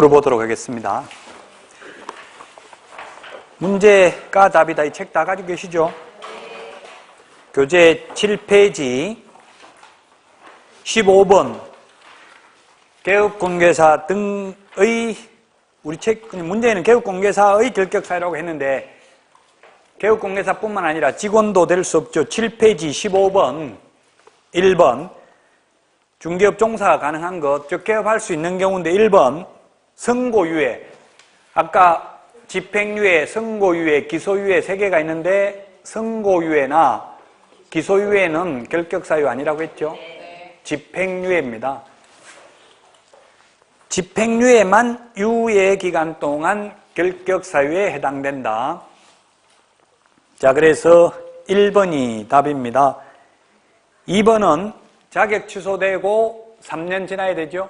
풀어보도록 하겠습니다. 문제가 답이다. 이 책 다 가지고 계시죠? 교재 7페이지 15번 개업공개사 등의 우리 책 문제에는 개업공개사의 결격사유라고 했는데 개업공개사뿐만 아니라 직원도 될 수 없죠. 7페이지 15번 1번 중개업 종사가 가능한 것, 즉 개업할 수 있는 경우인데 1번 선고유예. 아까 집행유예, 선고유예, 기소유예 3개가 있는데 선고유예나 기소유예는 결격사유 아니라고 했죠? 집행유예입니다. 집행유예만 유예기간 동안 결격사유에 해당된다. 자, 그래서 1번이 답입니다. 2번은 자격 취소되고 3년 지나야 되죠?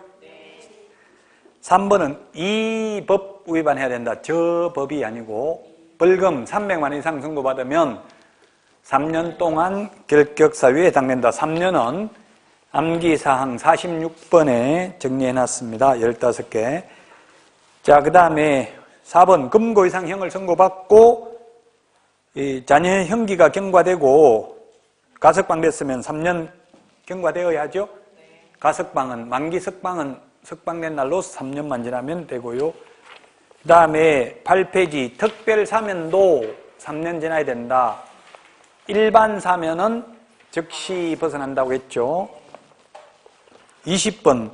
3번은 이 법 위반해야 된다. 저 법이 아니고 벌금 300만 원 이상 선고받으면 3년 동안 결격사유에 해당된다. 3년은 암기사항 46번에 정리해놨습니다. 15개. 자, 그 다음에 4번 금고 이상 형을 선고받고 이 자녀 형기가 경과되고 가석방 됐으면 3년 경과되어야 하죠? 가석방은 만기 석방된 날로 3년만 지나면 되고요. 그 다음에 8페이지 특별 사면도 3년 지나야 된다. 일반 사면은 즉시 벗어난다고 했죠. 20번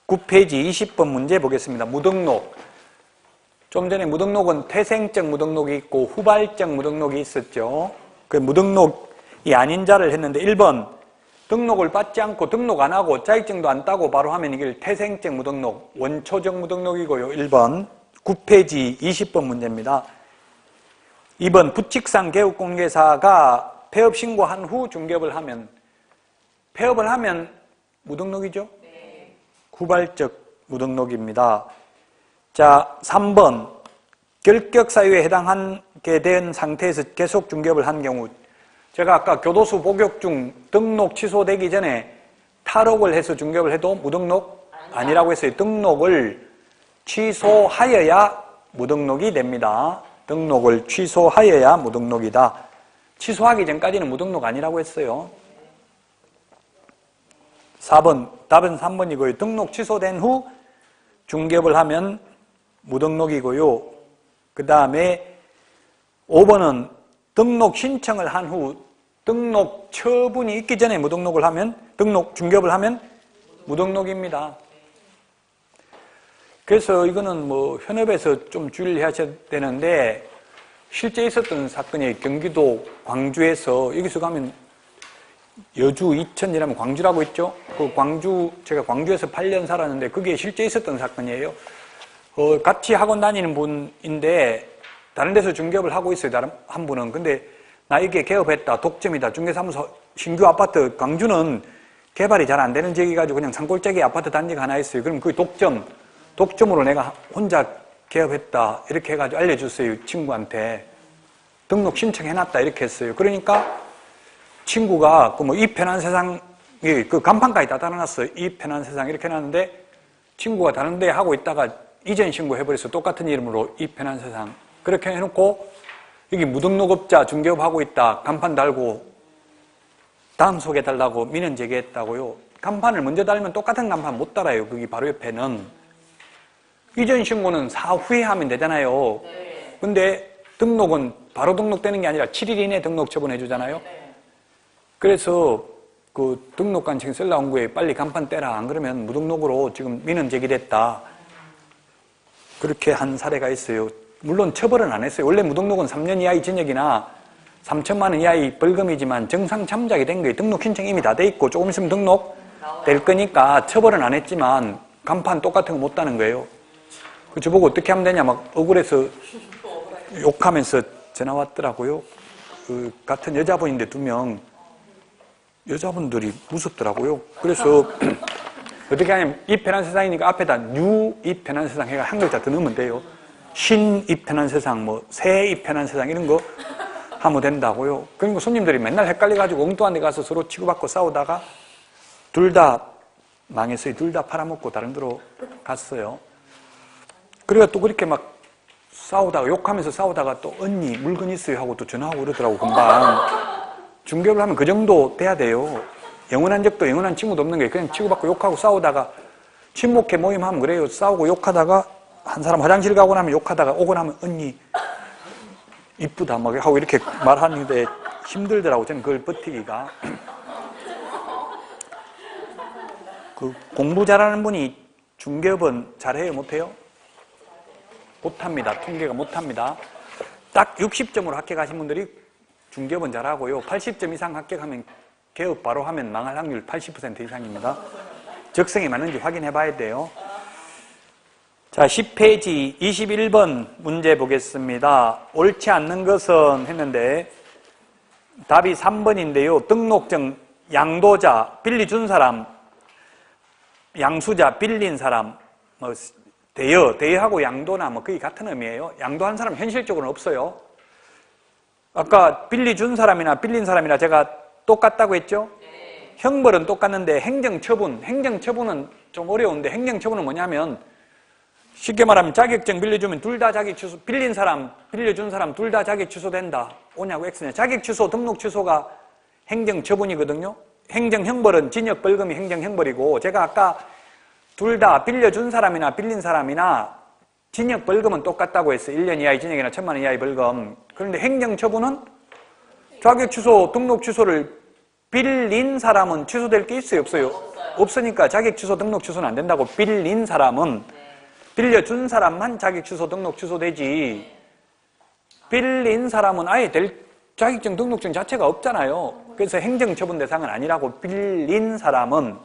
9페이지 20번 문제 보겠습니다. 무등록. 좀 전에 무등록은 태생적 무등록이 있고 후발적 무등록이 있었죠. 그 무등록이 아닌 자를 했는데 1번 등록을 받지 않고 등록 안 하고 자격증도 안 따고 바로 하면 이게 태생적 무등록, 원초적 무등록이고요. 1번 9페이지 20번 문제입니다. 2번 부칙상 개업공개사가 폐업 신고한 후 중개업을 하면 폐업을 하면 무등록이죠? 네. 후발적 무등록입니다. 자, 3번 결격사유에 해당하게 된 상태에서 계속 중개업을 한 경우 제가 아까 교도소 복역 중 등록 취소되기 전에 탈옥을 해서 중개업을 해도 무등록 아니라고 했어요. 등록을 취소하여야 무등록이 됩니다. 등록을 취소하여야 무등록이다. 취소하기 전까지는 무등록 아니라고 했어요. 4번, 답은 3번이고요. 등록 취소된 후 중개업을 하면 무등록이고요. 그 다음에 5번은 등록 신청을 한 후 등록 처분이 있기 전에 무등록을 하면 중개업을 하면 무등록입니다. 그래서 이거는 뭐 현업에서 좀 주의를 하셔야 되는데 실제 있었던 사건이 경기도 광주에서 여기서 가면 여주 이천이라면 광주라고 했죠. 그 광주 제가 광주에서 8년 살았는데 그게 실제 있었던 사건이에요. 같이 학원 다니는 분인데 다른 데서 중개업을 하고 있어요. 다른 한 분은. 근데 나 이게 개업했다. 독점이다. 중개사무소 신규 아파트 광주는 개발이 잘 안 되는 지역이 가지고 그냥 산골짜기 아파트 단지가 하나 있어요. 그럼 그 독점으로 내가 혼자 개업했다. 이렇게 해가지고 알려줬어요. 친구한테. 등록 신청해놨다. 이렇게 했어요. 그러니까 친구가 그 뭐 이 편한 세상 그 간판까지 다 달아놨어요. 이 편한 세상 이렇게 해놨는데 친구가 다른 데 하고 있다가 이전 신고해버려서 똑같은 이름으로 이 편한 세상 그렇게 해놓고 여기 무등록업자 중개업하고 있다. 간판 달고 다음 소개해달라고 민원 제기했다고요. 간판을 먼저 달면 똑같은 간판 못 달아요. 거기 바로 옆에는. 이전 신고는 사후에 하면 되잖아요. 근데 등록은 바로 등록되는 게 아니라 7일 이내에 등록 처분해 주잖아요. 그래서 그 등록관청 쓸라온 거에 빨리 간판 떼라. 안 그러면 무등록으로 지금 민원 제기됐다. 그렇게 한 사례가 있어요. 물론 처벌은 안 했어요. 원래 무등록은 3년 이하의 징역이나 3천만 원 이하의 벌금이지만 정상 참작이 된 거예요. 등록 신청 이미 다 돼 있고 조금 있으면 등록 될 거니까 처벌은 안 했지만 간판 똑같은 거 못 따는 거예요. 그 저보고 어떻게 하면 되냐 막 억울해서 욕하면서 전화 왔더라고요. 그 같은 여자분인데 2명 여자분들이 무섭더라고요. 그래서 어떻게 하냐면 이 편한 세상이니까 앞에다 뉴 이 편한 세상 해가 한 글자 더 넣으면 돼요. 신 이 편한 세상, 뭐 새 이 편한 세상 이런 거 하면 된다고요. 그러니까 손님들이 맨날 헷갈려가지고 엉뚱한 데 가서 서로 치고받고 싸우다가 둘 다 망했어요. 둘 다 팔아먹고 다른 데로 갔어요. 그래가 또 그렇게 막 싸우다가, 욕하면서 싸우다가 또 언니 물건 있어요 하고 또 전화하고 그러더라고, 금방. 중개업을 하면 그 정도 돼야 돼요. 영원한 적도 영원한 친구도 없는 게 그냥 치고받고 욕하고 싸우다가 친목회 모임하면 그래요. 싸우고 욕하다가 한 사람 화장실 가고 나면 욕하다가 오고 나면 언니 이쁘다 막 하고 이렇게 말하는데 힘들더라고. 저는 그걸 버티기가. 그 공부 잘하는 분이 중개업은 잘해요, 못해요? 못합니다. 통계가 못합니다. 딱 60점으로 합격하신 분들이 중개업은 잘하고요. 80점 이상 합격하면 개업 바로 하면 망할 확률 80% 이상입니다. 적성에 맞는지 확인해 봐야 돼요. 자, 10페이지 21번 문제 보겠습니다. 옳지 않는 것은 했는데 답이 3번인데요. 등록증, 양도자, 빌리 준 사람, 양수자, 빌린 사람, 뭐 대여하고 양도나 뭐 거의 같은 의미예요. 양도한 사람 현실적으로는 없어요. 아까 빌리 준 사람이나 빌린 사람이나 제가 똑같다고 했죠? 네. 형벌은 똑같는데 행정처분은 좀 어려운데 행정처분은 뭐냐면 쉽게 말하면 자격증 빌려주면 둘 다 자격 취소, 빌린 사람, 빌려준 사람 둘 다 자격 취소된다. O냐고 X냐. 자격 취소, 등록 취소가 행정처분이거든요. 행정형벌은 징역벌금이 행정형벌이고 제가 아까 둘 다 빌려준 사람이나 빌린 사람이나 징역벌금은 똑같다고 했어요. 1년 이하의 징역이나 1,000만 원 이하의 벌금. 그런데 행정처분은 자격 취소, 등록 취소를 빌린 사람은 취소될 게 있어요, 없어요? 없으니까 자격 취소, 등록 취소는 안 된다고. 빌린 사람은 빌려준 사람만 자격 취소, 등록 취소되지. 빌린 사람은 아예 될 자격증, 등록증 자체가 없잖아요. 그래서 행정처분 대상은 아니라고. 빌린 사람은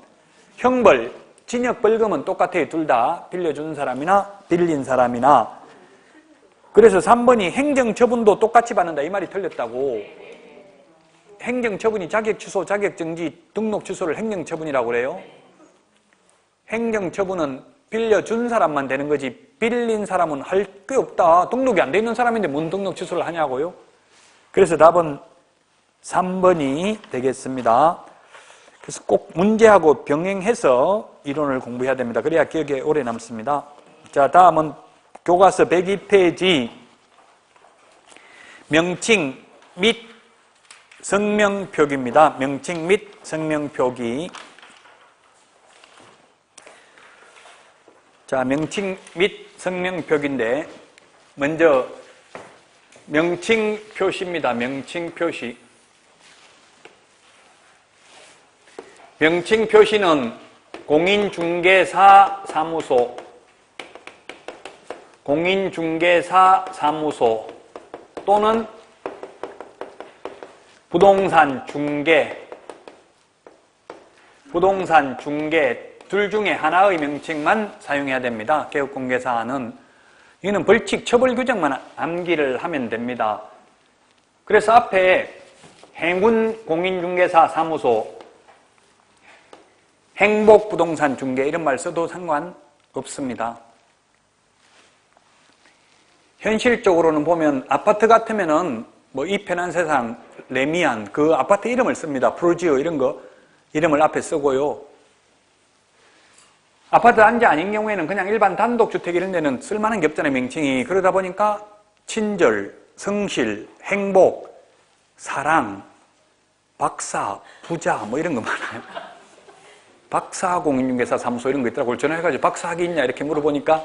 형벌, 징역벌금은 똑같아요. 둘 다. 빌려준 사람이나 빌린 사람이나. 그래서 3번이 행정처분도 똑같이 받는다. 이 말이 틀렸다고. 행정처분이 자격취소, 자격정지, 등록취소를 행정처분이라고 그래요. 행정처분은 빌려준 사람만 되는 거지 빌린 사람은 할 게 없다. 등록이 안 돼 있는 사람인데 뭔 등록 취소를 하냐고요. 그래서 답은 3번이 되겠습니다. 그래서 꼭 문제하고 병행해서 이론을 공부해야 됩니다. 그래야 기억에 오래 남습니다. 자, 다음은 교과서 102페이지 명칭 및 성명표기입니다. 명칭 및 성명표기. 자, 명칭 및 성명표기인데 먼저 명칭 표시입니다. 명칭 표시. 명칭 표시는 공인중개사 사무소, 공인중개사 사무소 또는 부동산 중개 둘 중에 하나의 명칭만 사용해야 됩니다. 개업공개사는. 이거는 벌칙 처벌 규정만 암기를 하면 됩니다. 그래서 앞에 행운 공인중개사 사무소, 행복부동산 중개 이런 말 써도 상관없습니다. 현실적으로는 보면 아파트 같으면은 뭐 이 편한 세상, 레미안 그 아파트 이름을 씁니다. 프로지오 이런 거 이름을 앞에 쓰고요. 아파트 단지 아닌 경우에는 그냥 일반 단독주택 이런 데는 쓸만한 게 없잖아요, 명칭이. 그러다 보니까 친절, 성실, 행복, 사랑, 박사, 부자 뭐 이런 거 많아요. 박사 공인중개사 사무소 이런 거 있더라고요. 전화해가지고 박사 학위 있냐 이렇게 물어보니까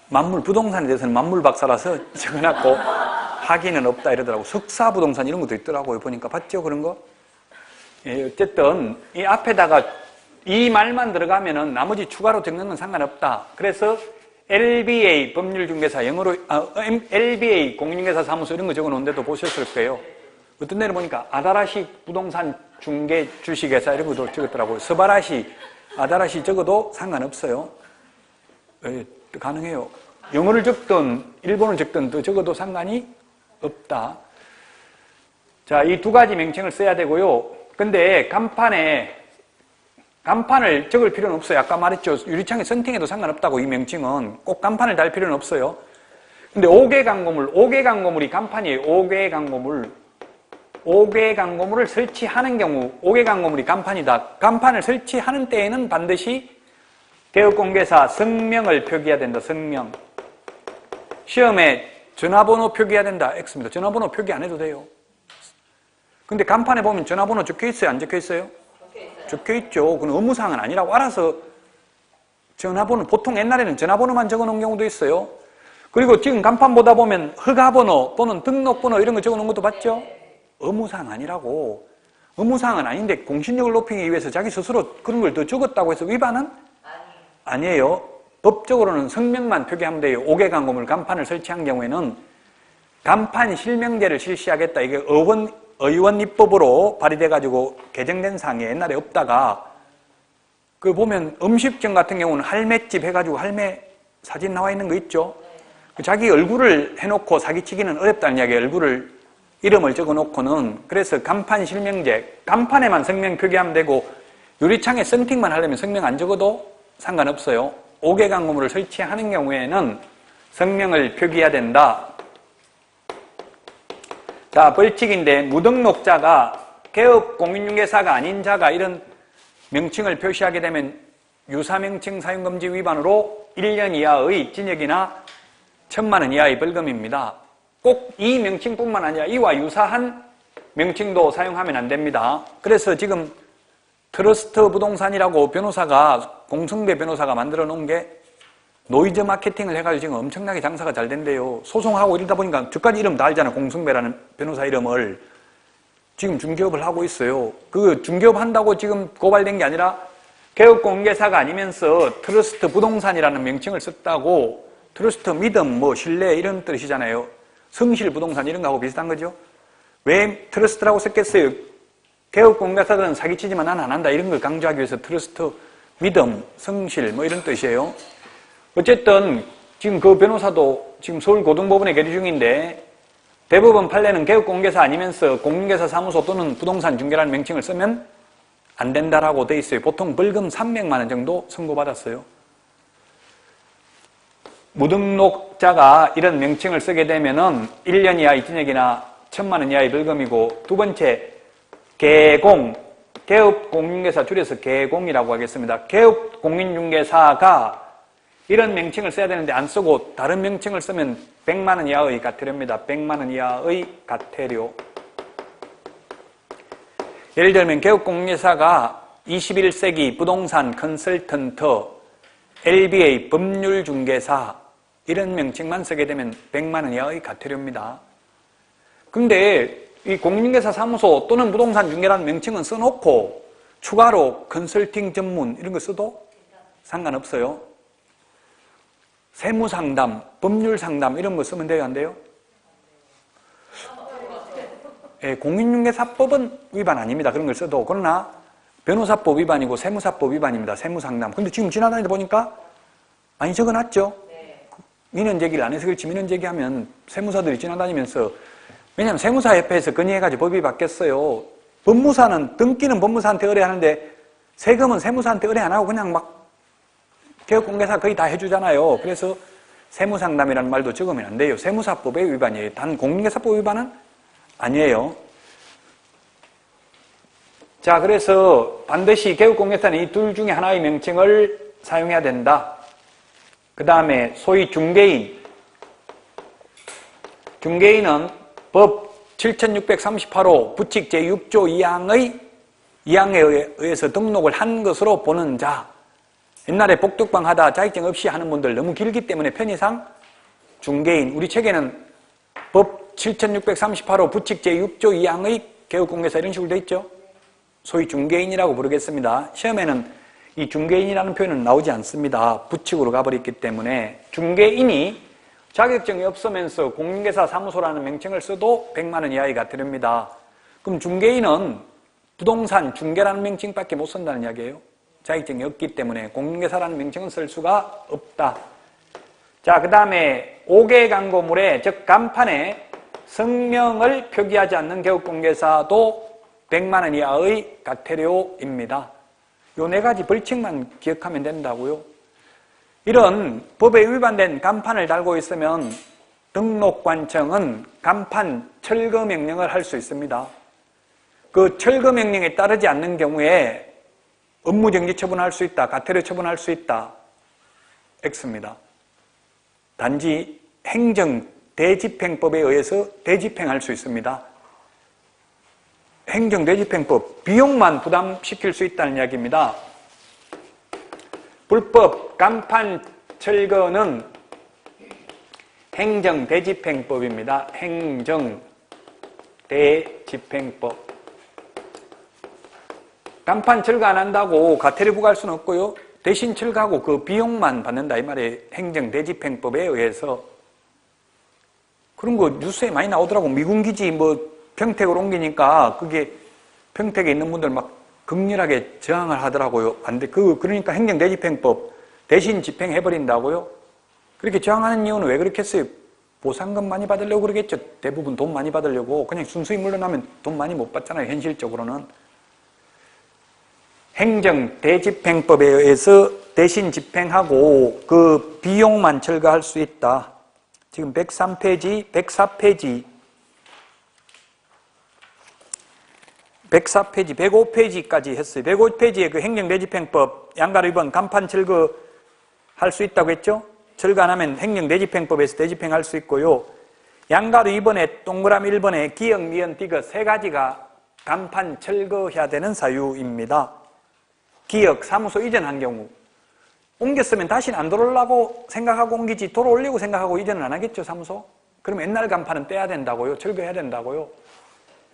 만물, 부동산에 대해서는 만물 박사라서 적어놨고 학위는 없다 이러더라고요. 석사 부동산 이런 것도 있더라고요. 보니까 봤죠, 그런 거? 예, 어쨌든 이 앞에다가 이 말만 들어가면은 나머지 추가로 적는 건 상관없다. 그래서 LBA 법률중개사 영어로 LBA 공인중개사 사무소 이런 거 적어놓은데도 보셨을 거예요. 어떤 데는 보니까 아다라시 부동산 중개 주식회사 이런 것도 적었더라고요. 스바라시, 아다라시 적어도 상관없어요. 예, 가능해요. 영어를 적든 일본을 적든 또 적어도 상관이 없다. 자, 이 두 가지 명칭을 써야 되고요. 근데 간판을 적을 필요는 없어요. 아까 말했죠. 유리창에 선팅해도 상관없다고. 이 명칭은 꼭 간판을 달 필요는 없어요. 근데 5개 강고물이 간판이에요. 5개 강고물을 설치하는 경우 5개 강고물이 간판이다. 간판을 설치하는 때에는 반드시 개업공개사 성명을 표기해야 된다. 성명. 시험에 전화번호 표기해야 된다. X입니다. 전화번호 표기 안 해도 돼요. 근데 간판에 보면 전화번호 적혀 있어요? 안 적혀 있어요? 적혀 있죠. 그건 업무사항은 아니라고 알아서 전화번호, 보통 옛날에는 전화번호만 적어 놓은 경우도 있어요. 그리고 지금 간판 보다 보면 허가번호 또는 등록번호 이런 거 적어 놓은 것도 봤죠? 업무사항 아니라고. 업무사항은 아닌데 공신력을 높이기 위해서 자기 스스로 그런 걸 더 적었다고 해서 위반은? 아니에요. 법적으로는 성명만 표기하면 돼요. 5개 광고물 간판을 설치한 경우에는 간판 실명제를 실시하겠다. 이게 의원 입법으로 발의돼가지고 개정된 사항이 옛날에 없다가 그 보면 음식점 같은 경우는 할매집 해가지고 할매 사진 나와 있는 거 있죠? 자기 얼굴을 해놓고 사기치기는 어렵다는 이야기예요. 얼굴을, 이름을 적어놓고는. 그래서 간판 실명제, 간판에만 성명 표기하면 되고 유리창에 썬팅만 하려면 성명 안 적어도 상관없어요. 5개 광고물을 설치하는 경우에는 성명을 표기해야 된다. 자, 벌칙인데 무등록자가 개업 공인중개사가 아닌 자가 이런 명칭을 표시하게 되면 유사명칭 사용금지 위반으로 1년 이하의 징역이나 1,000만 원 이하의 벌금입니다. 꼭 이 명칭뿐만 아니라 이와 유사한 명칭도 사용하면 안 됩니다. 그래서 지금 트러스트 부동산이라고 변호사가, 공승배 변호사가 만들어 놓은 게 노이즈 마케팅을 해가지고 지금 엄청나게 장사가 잘 된대요. 소송하고 이러다 보니까 저까지 이름 다 알잖아. 공승배라는 변호사 이름을. 지금 중개업을 하고 있어요. 그 중개업 한다고 지금 고발된 게 아니라 개업공개사가 아니면서 트러스트 부동산이라는 명칭을 썼다고. 트러스트 믿음, 뭐 신뢰 이런 뜻이잖아요. 성실 부동산 이런 거하고 비슷한 거죠. 왜 트러스트라고 썼겠어요? 개업공개사들은 사기치지만 나는 안 한다 이런 걸 강조하기 위해서 트러스트, 믿음, 성실 뭐 이런 뜻이에요. 어쨌든 지금 그 변호사도 지금 서울고등법원에 계류 중인데 대법원 판례는 개업공개사 아니면서 공인중개사 사무소 또는 부동산 중개라는 명칭을 쓰면 안 된다라고 돼 있어요. 보통 벌금 300만 원 정도 선고받았어요. 무등록자가 이런 명칭을 쓰게 되면은 1년 이하의 징역이나 1,000만 원 이하의 벌금이고, 두 번째 개공, 개업공인중개사 줄여서 개공이라고 하겠습니다. 개업공인중개사가 이런 명칭을 써야 되는데 안 쓰고 다른 명칭을 쓰면 100만 원 이하의 과태료입니다. 100만 원 이하의 과태료. 예를 들면 개업공인중개사가 21세기 부동산 컨설턴트, LBA 법률중개사 이런 명칭만 쓰게 되면 100만 원 이하의 과태료입니다. 근데 이 공인중개사 사무소 또는 부동산 중개라는 명칭은 써놓고 추가로 컨설팅 전문 이런 거 써도 상관없어요. 세무상담, 법률상담 이런 거 쓰면 돼요? 안 돼요? 예, 공인중개사법은 위반 아닙니다. 그런 걸 써도. 그러나 변호사법 위반이고 세무사법 위반입니다. 세무상담. 근데 지금 지나다니다 보니까 많이 적어놨죠? 민원제기를 안 해서 그렇지, 민원제기하면 세무사들이 지나다니면서, 왜냐하면 세무사협회에서 건의해가지고 법이 바뀌었어요. 법무사는 등기는 법무사한테 의뢰하는데 세금은 세무사한테 의뢰 안 하고 그냥 막 개업공개사 거의 다 해주잖아요. 그래서 세무상담이라는 말도 적으면 안 돼요. 세무사법의 위반이에요. 단 공인중개사법 위반은 아니에요. 자, 그래서 반드시 개업공개사는 이 둘 중에 하나의 명칭을 사용해야 된다. 그 다음에 소위 중개인. 중개인은 법 7638호 부칙 제6조 2항에 의해서 등록을 한 것으로 보는 자. 옛날에 복덕방 하다 자격증 없이 하는 분들 너무 길기 때문에 편의상 중개인. 우리 책에는 법 7638호 부칙 제6조 2항의 개업공개사 이런 식으로 돼 있죠. 소위 중개인이라고 부르겠습니다. 시험에는 이 중개인이라는 표현은 나오지 않습니다. 부칙으로 가버렸기 때문에. 중개인이 자격증이 없으면서 공인중개사 사무소라는 명칭을 써도 100만 원 이하의 과태료입니다. 그럼 중개인은 부동산 중개라는 명칭밖에 못 쓴다는 이야기예요. 자격증이 없기 때문에 공인중개사라는 명칭은 쓸 수가 없다. 자, 그 다음에 5개 광고물에, 즉 간판에 성명을 표기하지 않는 개업공개사도 100만 원 이하의 과태료입니다. 요 4가지 벌칙만 기억하면 된다고요. 이런 법에 위반된 간판을 달고 있으면 등록관청은 간판 철거 명령을 할 수 있습니다. 그 철거 명령에 따르지 않는 경우에 업무정지 처분할 수 있다, 과태료 처분할 수 있다. X입니다. 단지 행정 대집행법에 의해서 대집행할 수 있습니다. 행정 대집행법, 비용만 부담시킬 수 있다는 이야기입니다. 불법 간판 철거는 행정 대집행법입니다. 행정 대집행법. 간판 철거 안 한다고 과태료 부과할 수는 없고요. 대신 철거하고 그 비용만 받는다 이 말이에요. 행정 대집행법에 의해서. 그런 거 뉴스에 많이 나오더라고. 미군 기지 평택으로 옮기니까 그게 평택에 있는 분들 막 극렬하게 저항을 하더라고요. 안 돼. 그러니까 행정 대집행법 대신 집행해버린다고요. 그렇게 저항하는 이유는 왜 그렇겠어요? 보상금 많이 받으려고 그러겠죠. 대부분 돈 많이 받으려고. 그냥 순수히 물러나면 돈 많이 못 받잖아요. 현실적으로는. 행정 대집행법에 의해서 대신 집행하고 그 비용만 철거할 수 있다. 지금 103페이지, 104페이지, 104페이지, 105페이지까지 했어요. 105페이지에 그 행정대집행법 양가로 2번 간판 철거할 수 있다고 했죠? 철거 안 하면 행정대집행법에서 대집행할 수 있고요. 양가로 2번에 동그라미 1번에 기역, 니은, 디귿 세 가지가 간판 철거해야 되는 사유입니다. 기역, 사무소 이전한 경우 옮겼으면 다시는 안 돌아오려고 생각하고 옮기지 돌아오려고 생각하고 이전은 안 하겠죠, 사무소? 그러면 옛날 간판은 떼야 된다고요. 철거해야 된다고요.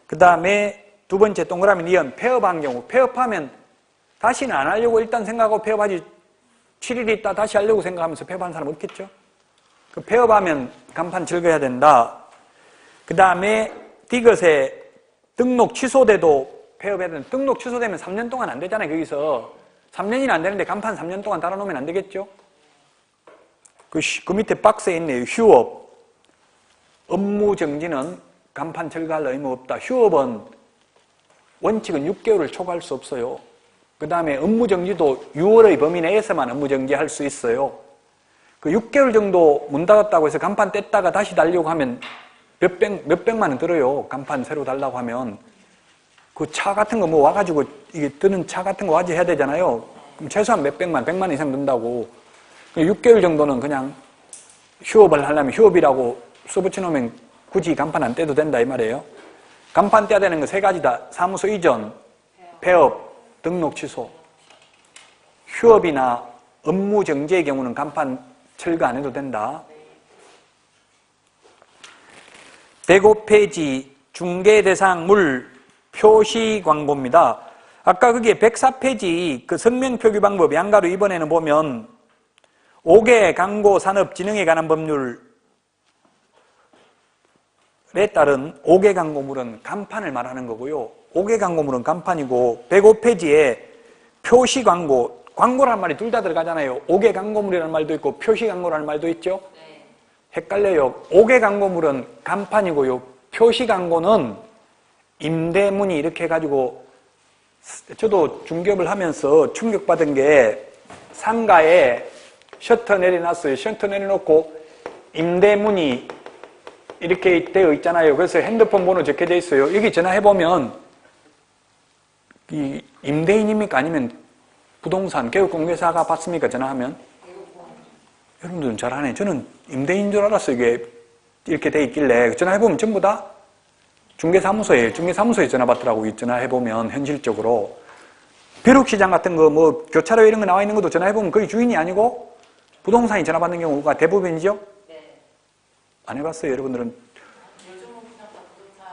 그 다음에 두 번째 동그라미 니은 폐업한 경우 폐업하면 다시는 안 하려고 일단 생각하고 폐업하지 7일 있다 다시 하려고 생각하면서 폐업하는 사람 없겠죠? 그 폐업하면 간판 철거해야 된다. 그 다음에 디귿에 등록 취소돼도 폐업해야 된다. 등록 취소되면 3년 동안 안 되잖아요. 거기서 3년이나 안 되는데 간판 3년 동안 달아놓으면 안 되겠죠? 그 밑에 박스에 있네요. 휴업. 업무 정지는 간판 철거할 의무 없다. 휴업은 원칙은 6개월을 초과할 수 없어요. 그 다음에 업무 정지도 6월의 범위 내에서만 업무 정지할 수 있어요. 그 6개월 정도 문 닫았다고 해서 간판 뗐다가 다시 달려고 하면 몇백만 원 들어요. 간판 새로 달라고 하면. 그 차 같은 거 와가지고 이게 뜨는 차 같은 거 와지 해야 되잖아요. 그럼 최소한 몇백만, 100만 이상 든다고. 6개월 정도는 그냥 휴업을 하려면 휴업이라고 써붙여놓으면 굳이 간판 안 떼도 된다 이 말이에요. 간판 떼야 되는 거 세 가지다. 사무소 이전, 폐업, 등록 취소. 휴업이나 업무 정지의 경우는 간판 철거 안 해도 된다. 105페이지 중개 대상물 표시 광고입니다. 아까 그게 104페이지 그 성명 표기 방법 양가로 이번에는 보면 5개 광고 산업 진흥에 관한 법률에 따른 5개 광고물은 간판을 말하는 거고요. 5개 광고물은 간판이고 105페이지에 표시 광고, 광고라는 말이 둘 다 들어가잖아요. 5개 광고물이라는 말도 있고 표시 광고라는 말도 있죠. 헷갈려요. 5개 광고물은 간판이고요. 표시 광고는 임대문이 이렇게 해가지고 저도 중개업을 하면서 충격받은 게 상가에 셔터 내려놨어요. 셔터 내려놓고 임대문이 이렇게 되어 있잖아요. 그래서 핸드폰 번호 적혀져 있어요. 여기 전화해보면 이 임대인입니까? 아니면 부동산 개업공개사가 받습니까? 전화하면? 여러분들은 잘 아네. 저는 임대인인 줄 알았어요. 이게 이렇게 돼 있길래 전화해보면 전부 다 중개사무소에 전화 받더라고요. 전화해보면 현실적으로 벼룩시장 같은 거 교차로 이런 거 나와 있는 것도 전화해보면 거의 주인이 아니고 부동산이 전화 받는 경우가 대부분이죠? 네. 안 해봤어요, 여러분들은? 요즘은 그냥 다 부동산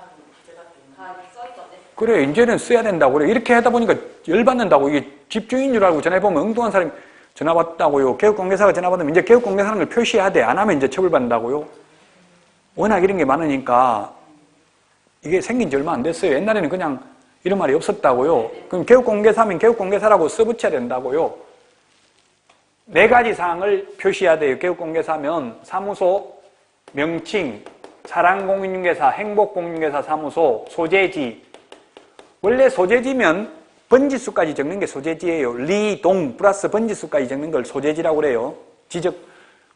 다 써있던데. 그래, 이제는 써야 된다고 그래. 이렇게 하다 보니까 열받는다고. 이게 집주인인 줄 알고 전화해보면 엉뚱한 사람이 전화 받다고요. 개업공개사가 전화 받으면 이제 개업공개사라는 걸 표시해야 돼. 안 하면 이제 처벌받는다고요. 워낙 이런 게 많으니까 이게 생긴 지 얼마 안 됐어요. 옛날에는 그냥 이런 말이 없었다고요. 그럼 개업공개사면 개업공개사라고 써붙여야 된다고요. 4가지 사항을 표시해야 돼요. 개업공개사면 사무소, 명칭, 사랑공인중개사, 행복공인중개사 사무소, 소재지. 원래 소재지면 번지수까지 적는 게 소재지예요. 리동 플러스 번지수까지 적는 걸 소재지라고 그래요. 지적,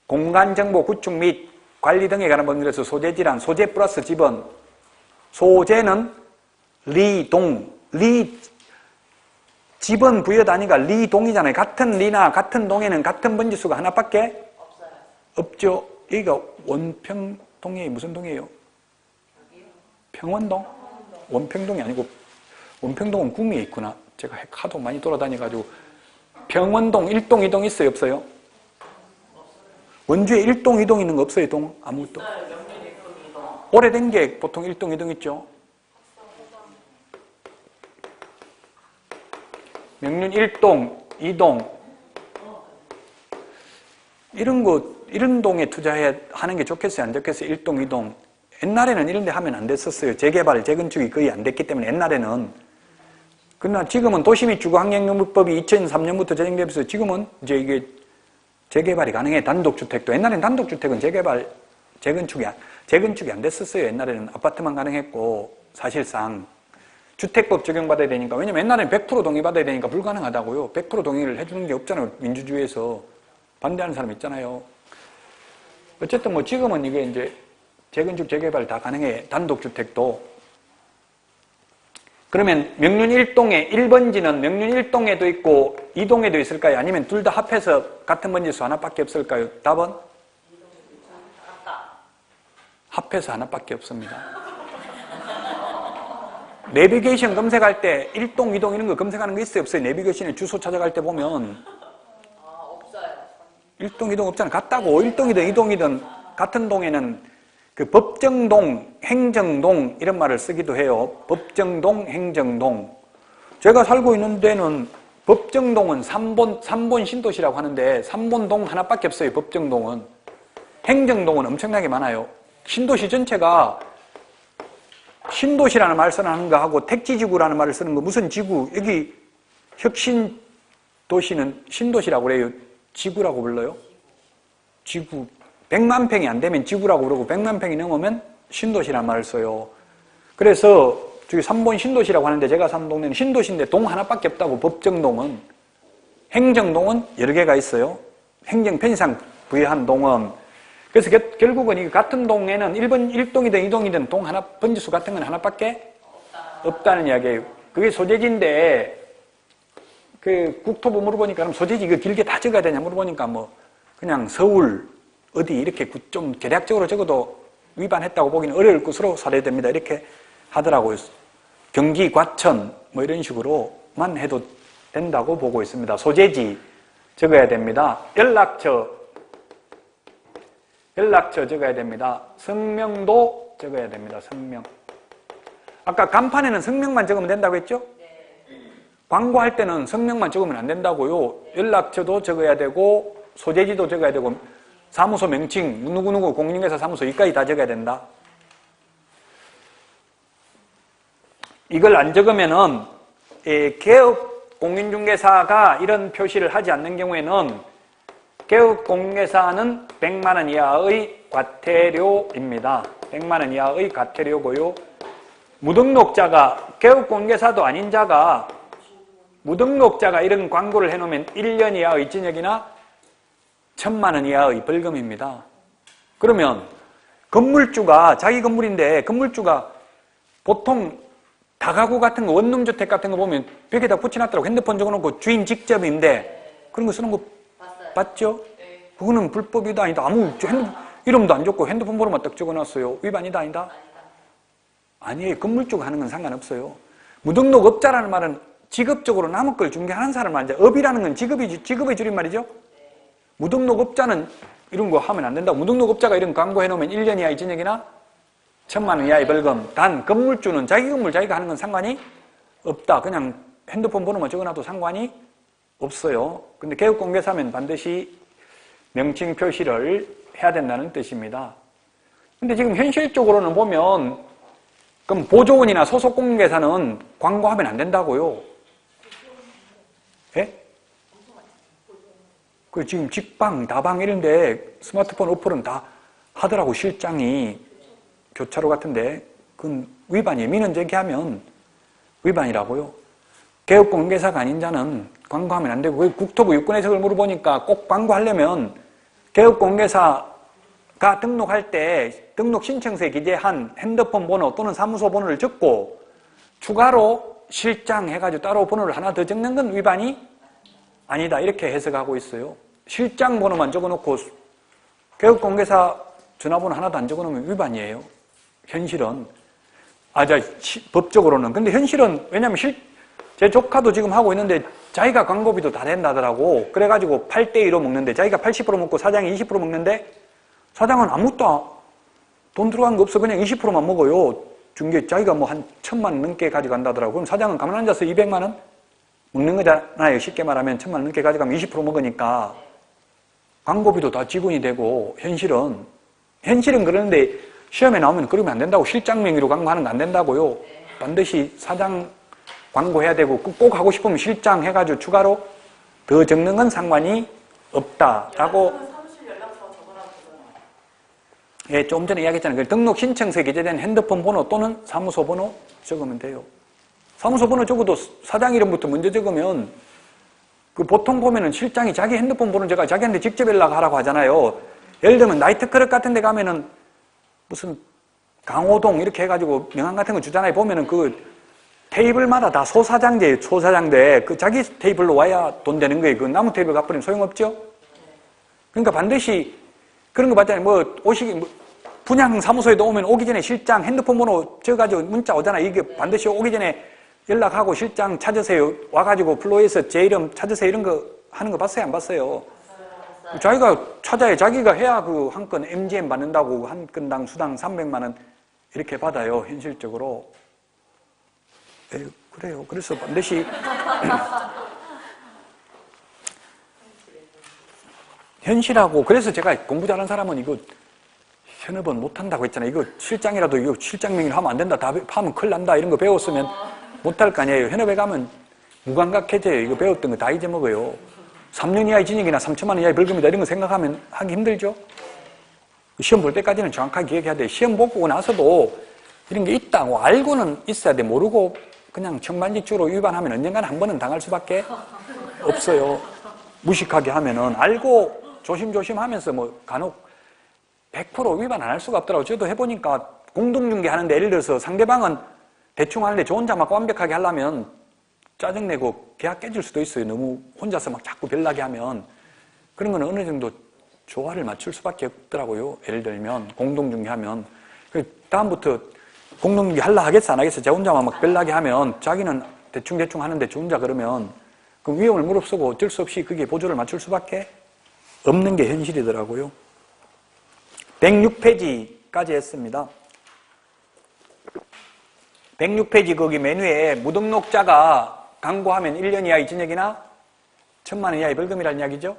공간정보 구축 및 관리 등에 관한 법률에서 소재지란 소재 플러스 집은 소재는 리동, 집은 부여 단위가 리동이잖아요. 같은 리나 같은 동에는 같은 번지수가 하나밖에 없어요. 없죠. 여기가 원평동이 무슨 동이에요? 평원동? 원평동이 아니고 원평동은 구미에 있구나. 제가 하도 많이 돌아다녀가지고. 평원동 1동 2동 있어요? 없어요? 원주에 1동 2동 있는 거 없어요? 동? 아무것도? 오래된 게 보통 1동 2동 있죠? 명륜 1동 2동 이런 동에 하는 게 좋겠어요? 안 좋겠어요? 1동 2동. 옛날에는 이런 데 하면 안 됐었어요. 재개발, 재건축이 거의 안 됐기 때문에 옛날에는. 그러나 지금은 도시및주거환경영법이 2003년부터 제정되면서 지금은 이제 이게 재개발이 가능해. 단독주택도. 옛날에는 단독주택은 재건축이 안 됐었어요. 옛날에는 아파트만 가능했고, 사실상. 주택법 적용받아야 되니까. 왜냐면 옛날에는 100% 동의받아야 되니까 불가능하다고요. 100% 동의를 해주는 게 없잖아요. 민주주의에서. 반대하는 사람 있잖아요. 어쨌든 뭐 지금은 이게 이제 재건축, 재개발 다 가능해. 단독주택도. 그러면 명륜 1동에 1번지는 명륜 1동에도 있고 2동에도 있을까요? 아니면 둘 다 합해서 같은 번지수 하나밖에 없을까요? 답은? 합해서 하나밖에 없습니다. 내비게이션 검색할 때 1동, 2동 이런 거 검색하는 거 있어요? 없어요? 내비게이션에 주소 찾아갈 때 보면 없어요. 1동, 2동 없잖아요. 같다고. 1동이든 2동이든 같은 동에는 그 법정동, 행정동 이런 말을 쓰기도 해요. 법정동, 행정동. 제가 살고 있는 데는 법정동은 3본 신도시라고 하는데 3본동 하나밖에 없어요. 법정동은. 행정동은 엄청나게 많아요. 신도시 전체가 신도시라는 말을 쓰는 거 하고 택지지구라는 말을 쓰는 거 무슨 지구? 여기 혁신도시는 신도시라고 그래요. 지구라고 불러요. 지구. 100만 평이 안 되면 지구라고 그러고 100만 평이 넘으면 신도시라는 말을 써요. 그래서 저기 3본 신도시라고 하는데 제가 사는 동네는 신도시인데 동 하나밖에 없다고. 법정동은. 행정동은 여러 개가 있어요. 행정 편의상 부여한 동은. 그래서 결국은 이 같은 동에는 1동이든 2동이든 동 하나, 번지수 같은 건 하나밖에 없다는 이야기예요. 그게 소재지인데 그 국토부 물어보니까 그럼 소재지 이거 길게 다 적어야 되냐 물어보니까 뭐 그냥 서울 어디 이렇게 좀 대략적으로 적어도 위반했다고 보기는 어려울 것으로 사례됩니다. 이렇게 하더라고요. 경기, 과천 뭐 이런 식으로만 해도 된다고 보고 있습니다. 소재지 적어야 됩니다. 연락처 적어야 됩니다. 성명도 적어야 됩니다. 성명. 아까 간판에는 성명만 적으면 된다고 했죠? 광고할 때는 성명만 적으면 안 된다고요. 연락처도 적어야 되고 소재지도 적어야 되고 사무소 명칭, 누구누구 공인중개사 사무소 이까지 다 적어야 된다. 이걸 안 적으면은 개업 공인중개사가 이런 표시를 하지 않는 경우에는 개업 공인중개사는 100만 원 이하의 과태료입니다. 100만 원 이하의 과태료고요. 무등록자가 개업 공인중개사도 아닌 자가 무등록자가 이런 광고를 해놓으면 1년 이하의 징역이나 1000만 원 이하의 벌금입니다. 그러면 건물주가 자기 건물인데 건물주가 보통 다가구 같은 거 원룸주택 같은 거 보면 벽에다 붙여놨더라고. 핸드폰 적어놓고 주인 직접인데 그런 거 쓰는 거 봤죠? 네. 그거는 불법이다 아니다. 아무 이름도 안 적고 핸드폰 번호만 딱 적어놨어요. 위반이다 아니다? 아니에요. 건물주가 하는 건 상관없어요. 무등록업자라는 말은 직업적으로 남의 걸 중개하는 사람을 말이죠. 업이라는 건 직업의 줄임말이죠. 무등록업자는 이런 거 하면 안 된다고. 무등록업자가 이런 광고 해놓으면 1년 이하의 징역이나 1000만 원 이하의 벌금. 단 건물주는 자기 건물 자기가 하는 건 상관이 없다. 그냥 핸드폰 번호만 적어놔도 상관이 없어요. 근데 개업공개사면 반드시 명칭 표시를 해야 된다는 뜻입니다. 근데 지금 현실적으로는 보면 그럼 보조원이나 소속공개사는 광고하면 안 된다고요. 예? 그 지금 직방, 다방 이런데 스마트폰 어플은 다 하더라고. 실장이 교차로 같은데 그건 위반이에요. 민원 제기하면 위반이라고요. 개업공개사가 아닌 자는 광고하면 안 되고 국토부 유권해석을 물어보니까 꼭 광고하려면 개업공개사가 등록할 때 등록 신청서에 기재한 핸드폰 번호 또는 사무소 번호를 적고 추가로 실장 해가지고 따로 번호를 하나 더 적는 건 위반이 아니다. 이렇게 해석하고 있어요. 실장 번호만 적어놓고 개업공개사 전화번호 하나도 안 적어놓으면 위반이에요. 현실은. 법적으로는. 근데 현실은, 왜냐면 제 조카도 지금 하고 있는데 자기가 광고비도 다 낸다더라고. 그래가지고 8대2로 먹는데 자기가 80% 먹고 사장이 20% 먹는데 사장은 아무것도 돈 들어간 거 없어. 그냥 20%만 먹어요. 중개 자기가 뭐 한 1,000만 원 넘게 가져간다더라고. 그럼 사장은 가만 앉아서 200만 원 먹는 거잖아요. 쉽게 말하면 1,000만 원 넘게 가져가면 20% 먹으니까 광고비도 다 지분이 되고 현실은 그러는데 시험에 나오면 그러면 안 된다고. 실장 명의로 광고하는 거 안 된다고요. 반드시 사장 광고해야 되고 꼭 하고 싶으면 실장 해가지고 추가로 더 적는 건 상관이 없다라고. 사무실 연락처 적어라고 그러잖아요. 예, 좀 전에 이야기했잖아요. 등록 신청서에 게재된 핸드폰 번호 또는 사무소 번호 적으면 돼요. 사무소 번호 적어도 사장 이름부터 먼저 적으면 보통 보면은 실장이 자기 핸드폰 번호 제가 자기한테 직접 연락하라고 하잖아요. 예를 들면 나이트클럽 같은 데 가면은 무슨 강호동 이렇게 해가지고 명함 같은 거 주잖아요. 보면은 테이블마다 다 소사장제예요. 소사장제. 자기 테이블로 와야 돈 되는 거예요. 나무 테이블 가버리면 소용없죠? 그러니까 반드시 그런 거 봤잖아요. 분양 사무소에도 오면 오기 전에 실장 핸드폰 번호 적어가지고 문자 오잖아요. 이게 반드시 오기 전에 연락하고 실장 찾으세요. 와가지고 플로에서 제 이름 찾으세요. 이런 거 하는 거 봤어요? 안 봤어요? 자기가 찾아야 자기가 해야 한 건 MGM 받는다고 한 건당 수당 300만 원 이렇게 받아요. 현실적으로. 그래요. 그래서 반드시 현실하고. 그래서 제가 공부 잘하는 사람은 이거 현업은 못한다고 했잖아요. 이거 실장이라도 이거 실장 명의로 하면 안 된다. 다 하면 큰일 난다. 이런 거 배웠으면 못할 거 아니에요. 현업에 가면 무감각해져요. 이거 배웠던 거 다 잊어먹어요. 3년 이하의 징역이나 3천만 원 이하의 벌금이다 이런 거 생각하면 하기 힘들죠? 시험 볼 때까지는 정확하게 기억해야 돼. 시험 보고 나서도 이런 게 있다고 알고는 있어야 돼. 모르고 그냥 천만지축으로 위반하면 언젠간 한 번은 당할 수밖에 없어요. 무식하게 하면은. 알고 조심조심 하면서 간혹 100% 위반 안 할 수가 없더라고요. 저도 해보니까 공동중개 하는데 예를 들어서 상대방은 대충 하는데 저 혼자 막 완벽하게 하려면 짜증내고 계약 깨질 수도 있어요. 너무 혼자서 막 자꾸 별나게 하면. 그런 건 어느 정도 조화를 맞출 수밖에 없더라고요. 예를 들면 공동중개하면. 다음부터 공동중개 하려 하겠어 안 하겠어 제 혼자만 막 별나게 하면 자기는 대충 하는데 저 혼자 그러면 그 위험을 무릅쓰고 어쩔 수 없이 그게 보조를 맞출 수밖에 없는 게 현실이더라고요. 106페이지까지 했습니다. 106페이지 거기 메뉴에 무등록자가 광고하면 1년 이하의 징역이나 1,000만 원 이하의 벌금이라는 이야기죠.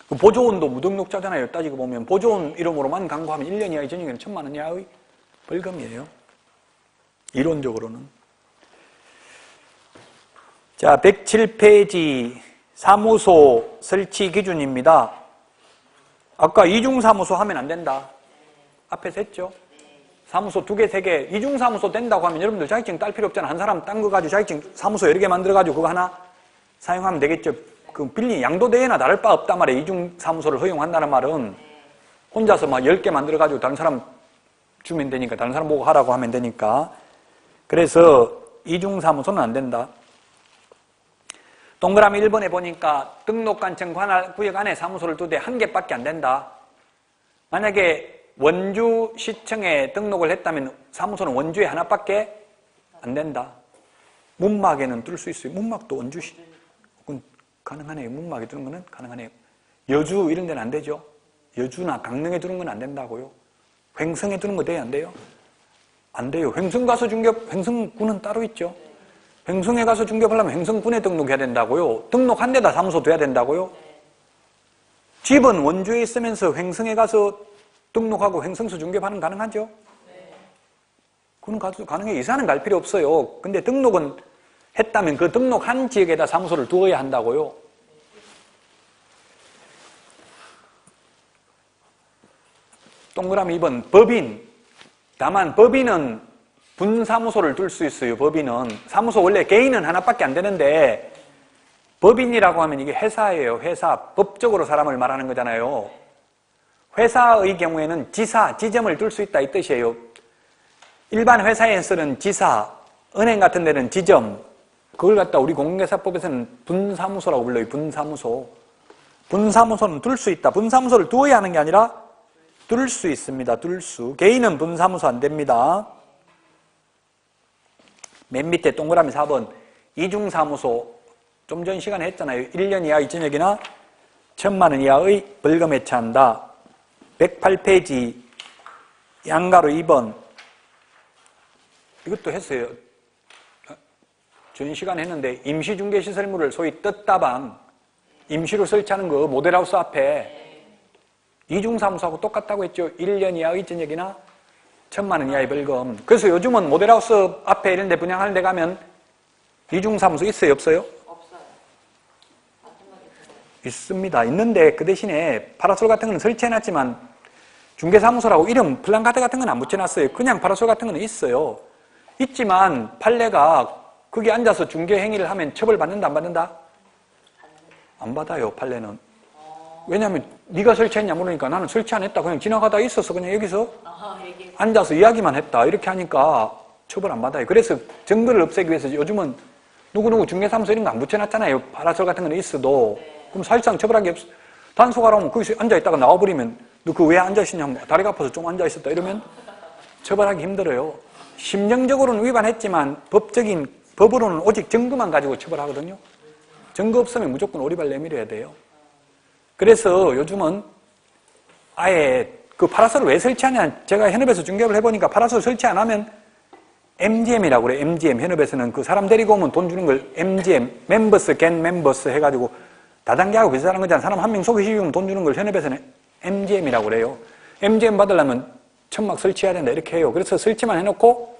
그 보조원도 무등록자잖아요. 따지고 보면 보조원 이름으로만 광고하면 1년 이하의 징역이나 1,000만 원 이하의 벌금이에요. 이론적으로는. 자, 107페이지 사무소 설치 기준입니다. 아까 이중사무소 하면 안 된다. 앞에서 했죠? 사무소 2개, 3개. 이중사무소 된다고 하면 여러분들 자격증 딸 필요 없잖아. 한 사람 딴 거 가지고 자격증 사무소 여러 개 만들어가지고 그거 하나 사용하면 되겠죠. 양도대회나 다를 바 없단 말이에요. 이중사무소를 허용한다는 말은 혼자서 막 10개 만들어가지고 다른 사람 주면 되니까, 다른 사람 보고 하라고 하면 되니까. 그래서 이중사무소는 안 된다. 동그라미 1번에 보니까 등록관청 관할구역 안에 사무소를 2대 1개밖에 안 된다. 만약에 원주시청에 등록을 했다면 사무소는 원주에 하나밖에 안 된다. 문막에는 뚫을 수 있어요. 문막도 원주시 가능하네요. 문막에 두는 거는 가능하네요. 여주 이런 데는 안 되죠. 여주나 강릉에 두는 건 안 된다고요. 횡성에 두는 거 돼요? 안 돼요? 안 돼요. 횡성 가서 횡성군은 따로 있죠. 횡성에 가서 중개하려면 횡성군에 등록해야 된다고요. 등록한 데다 사무소 둬야 된다고요. 집은 원주에 있으면서 횡성에 가서 등록하고 횡성서 중개하는 가능하죠? 그건 가능해요. 이사는 갈 필요 없어요. 근데 등록은 했다면 그 등록한 지역에다 사무소를 두어야 한다고요. 동그라미 2번 법인. 다만 법인은 분사무소를 둘 수 있어요. 법인은. 사무소 원래 개인은 하나밖에 안 되는데 법인이라고 하면 이게 회사예요. 회사. 법적으로 사람을 말하는 거잖아요. 회사의 경우에는 지사, 지점을 둘 수 있다 이 뜻이에요. 일반 회사에서는 지사, 은행 같은 데는 지점, 그걸 갖다 우리 공인중개사법에서는 분사무소라고 불러요. 분사무소. 분사무소는 둘 수 있다. 분사무소를 두어야 하는 게 아니라 둘 수 있습니다. 둘 수. 개인은 분사무소 안 됩니다. 맨 밑에 동그라미 4번 이중사무소 좀 전 시간에 했잖아요. 1년 이하 이전역이나 1,000만 원 이하의 벌금 해체한다. 108페이지 양가로 2번 이것도 했어요. 전 시간에 했는데 임시중개시설물을 소위 떴다방 임시로 설치하는 거 모델하우스 앞에 이중사무소하고 똑같다고 했죠. 1년 이하 이전역이나 1,000만 원 이하의 벌금. 그래서 요즘은 모델하우스 앞에 이런 데 분양하는 데 가면 이중사무소 있어요? 없어요? 없어요. 마지막에 들어요. 있습니다. 있는데 그 대신에 파라솔 같은 거는 설치해놨지만 중개사무소라고 이름 플랜카드 같은 건 안 붙여놨어요. 그냥 파라솔 같은 거는 있어요. 있지만 판례가 거기 앉아서 중개 행위를 하면 처벌받는다 안 받는다? 안 받아요. 판례는. 왜냐하면 네가 설치했냐 물으니까 나는 설치 안 했다. 그냥 지나가다 있었어. 그냥 여기서 앉아서 이야기만 했다. 이렇게 하니까 처벌 안 받아요. 그래서 증거를 없애기 위해서 요즘은 누구누구 중개사무소 이런 거 안 붙여놨잖아요. 파라솔 같은 거는 있어도. 그럼 사실상 처벌하기 없어. 단속하러 오면 거기서 앉아있다가 나와버리면 너 그 왜 앉아있었냐 다리가 아파서 좀 앉아있었다 이러면 처벌하기 힘들어요. 심정적으로는 위반했지만 법으로는 오직 증거만 가지고 처벌하거든요. 증거 없으면 무조건 오리발 내밀어야 돼요. 그래서 요즘은 아예 그 파라솔을 왜 설치하냐 제가 현업에서 중개업을 해보니까 파라솔 설치 안 하면 MGM이라고 그래요. MGM 현업에서는 그 사람 데리고 오면 돈 주는 걸 MGM 멤버스 겐 멤버스 해가지고 다단계하고 비슷한 거잖아. 사람 한 명 소개시키면 돈 주는 걸 현업에서는 MGM이라고 그래요. MGM 받으려면 천막 설치해야 된다 이렇게 해요. 그래서 설치만 해놓고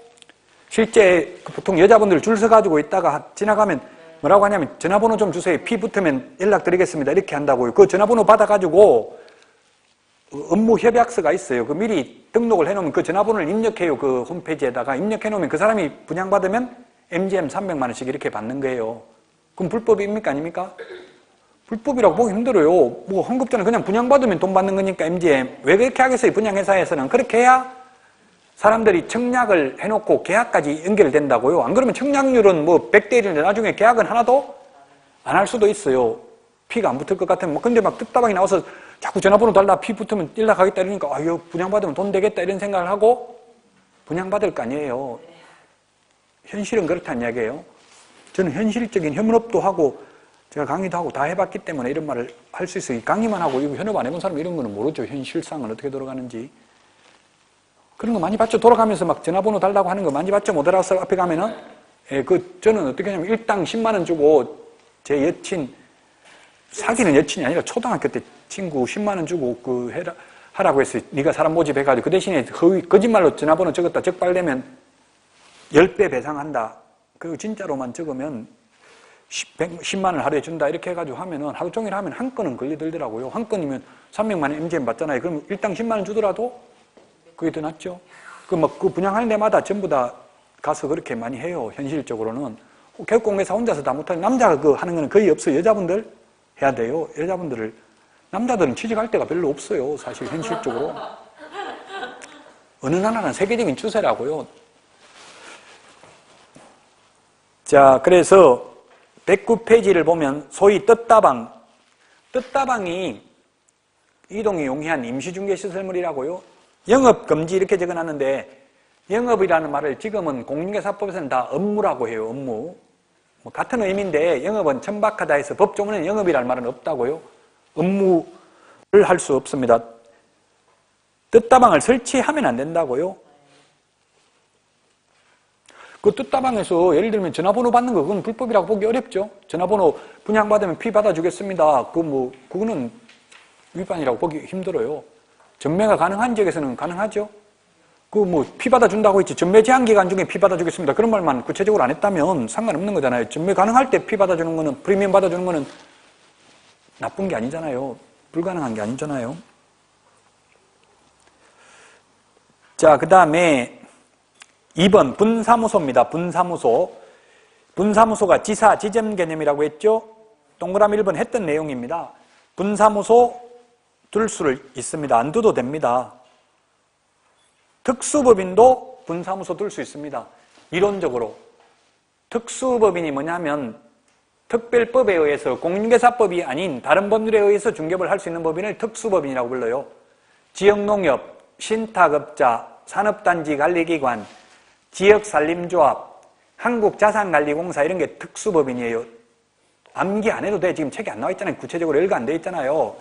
실제 보통 여자분들 줄 서가지고 있다가 지나가면 뭐라고 하냐면 전화번호 좀 주세요. 피 붙으면 연락드리겠습니다. 이렇게 한다고요. 그 전화번호 받아가지고 업무 협약서가 있어요. 그 미리 등록을 해놓으면 그 전화번호를 입력해요. 그 홈페이지에다가 입력해놓으면 그 사람이 분양받으면 MGM 300만 원씩 이렇게 받는 거예요. 그럼 불법입니까? 아닙니까? 불법이라고 보기 힘들어요. 뭐 헌금전에 그냥 분양받으면 돈 받는 거니까 MGM. 왜 그렇게 하겠어요? 분양회사에서는. 그렇게 해야 사람들이 청약을 해놓고 계약까지 연결된다고요. 안 그러면 청약률은 뭐 100대 1인데 나중에 계약은 하나도 안 할 수도 있어요. 피가 안 붙을 것 같으면. 근데 막 뜻다방이 나와서 자꾸 전화번호 달라 피 붙으면 연락하겠다 이러니까 아, 이거 분양받으면 돈 되겠다 이런 생각을 하고 분양받을 거 아니에요. 현실은 그렇다는 이야기예요. 저는 현실적인 현업도 하고 제가 강의도 하고 다 해봤기 때문에 이런 말을 할 수 있어요. 강의만 하고 이거 현업 안 해본 사람 이런 거는 모르죠. 현실상은 어떻게 돌아가는지. 그런 거 많이 봤죠. 돌아가면서 막 전화번호 달라고 하는 거 많이 봤죠. 모델하우스 앞에 가면은. 예, 저는 어떻게 하냐면 일당 10만 원 주고 제 여친, 사귀는 여친이 아니라 초등학교 때 친구 10만 원 주고 하라고 했어요. 네가 사람 모집해가지고 그 대신에 거짓말로 전화번호 적었다 적발되면 10배 배상한다. 그리고 진짜로만 적으면 10만 원 하루에 준다 이렇게 해가지고 하면은 하루 종일 하면 한 건은 걸려들더라고요. 한 건이면 300만 원 MGM 받잖아요. 그럼 일당 10만 원 주더라도 그게 더 낫죠. 그 분양하는 데마다 전부 다 가서 그렇게 많이 해요. 현실적으로는. 개업공개사 혼자서 다 못하는 남자가 그 하는 거는 거의 없어요. 여자분들 해야 돼요. 남자들은 취직할 데가 별로 없어요. 사실 현실적으로. 어느 나라는 세계적인 추세라고요. 자, 그래서 109페이지를 보면 소위 떴다방이 이동이 용이한 임시중개시설물이라고요. 영업금지 이렇게 적어놨는데 영업이라는 말을 지금은 공인중개사법에서는 다 업무라고 해요. 업무. 뭐 같은 의미인데 영업은 천박하다 해서 법조문에는 영업이라는 말은 없다고요. 업무를 할 수 없습니다. 떴다방을 설치하면 안 된다고요. 그 떴다방에서 예를 들면 전화번호 받는 거 그건 불법이라고 보기 어렵죠. 전화번호 분양받으면 피 받아주겠습니다. 그거는 위반이라고 보기 힘들어요. 전매가 가능한 지역에서는 가능하죠. 피 받아준다고 했지. 전매 제한 기간 중에 피 받아주겠습니다. 그런 말만 구체적으로 안 했다면 상관없는 거잖아요. 전매 가능할 때 피 받아주는 거는, 프리미엄 받아주는 거는 나쁜 게 아니잖아요. 불가능한 게 아니잖아요. 자, 그 다음에 2번 분사무소입니다. 분사무소가 지사, 지점 개념이라고 했죠. 동그라미 1번 했던 내용입니다. 분사무소 둘 수를 있습니다. 안 둬도 됩니다. 특수법인도 분사무소 둘 수 있습니다. 이론적으로. 특수법인이 뭐냐면 특별법에 의해서 공인중개사법이 아닌 다른 법률에 의해서 중개업을 할 수 있는 법인을 특수법인이라고 불러요. 지역농협, 신탁업자, 산업단지관리기관, 지역산림조합, 한국자산관리공사 이런 게 특수법인이에요. 암기 안 해도 돼. 지금 책이 안 나와 있잖아요. 구체적으로 열거 안 돼 있잖아요.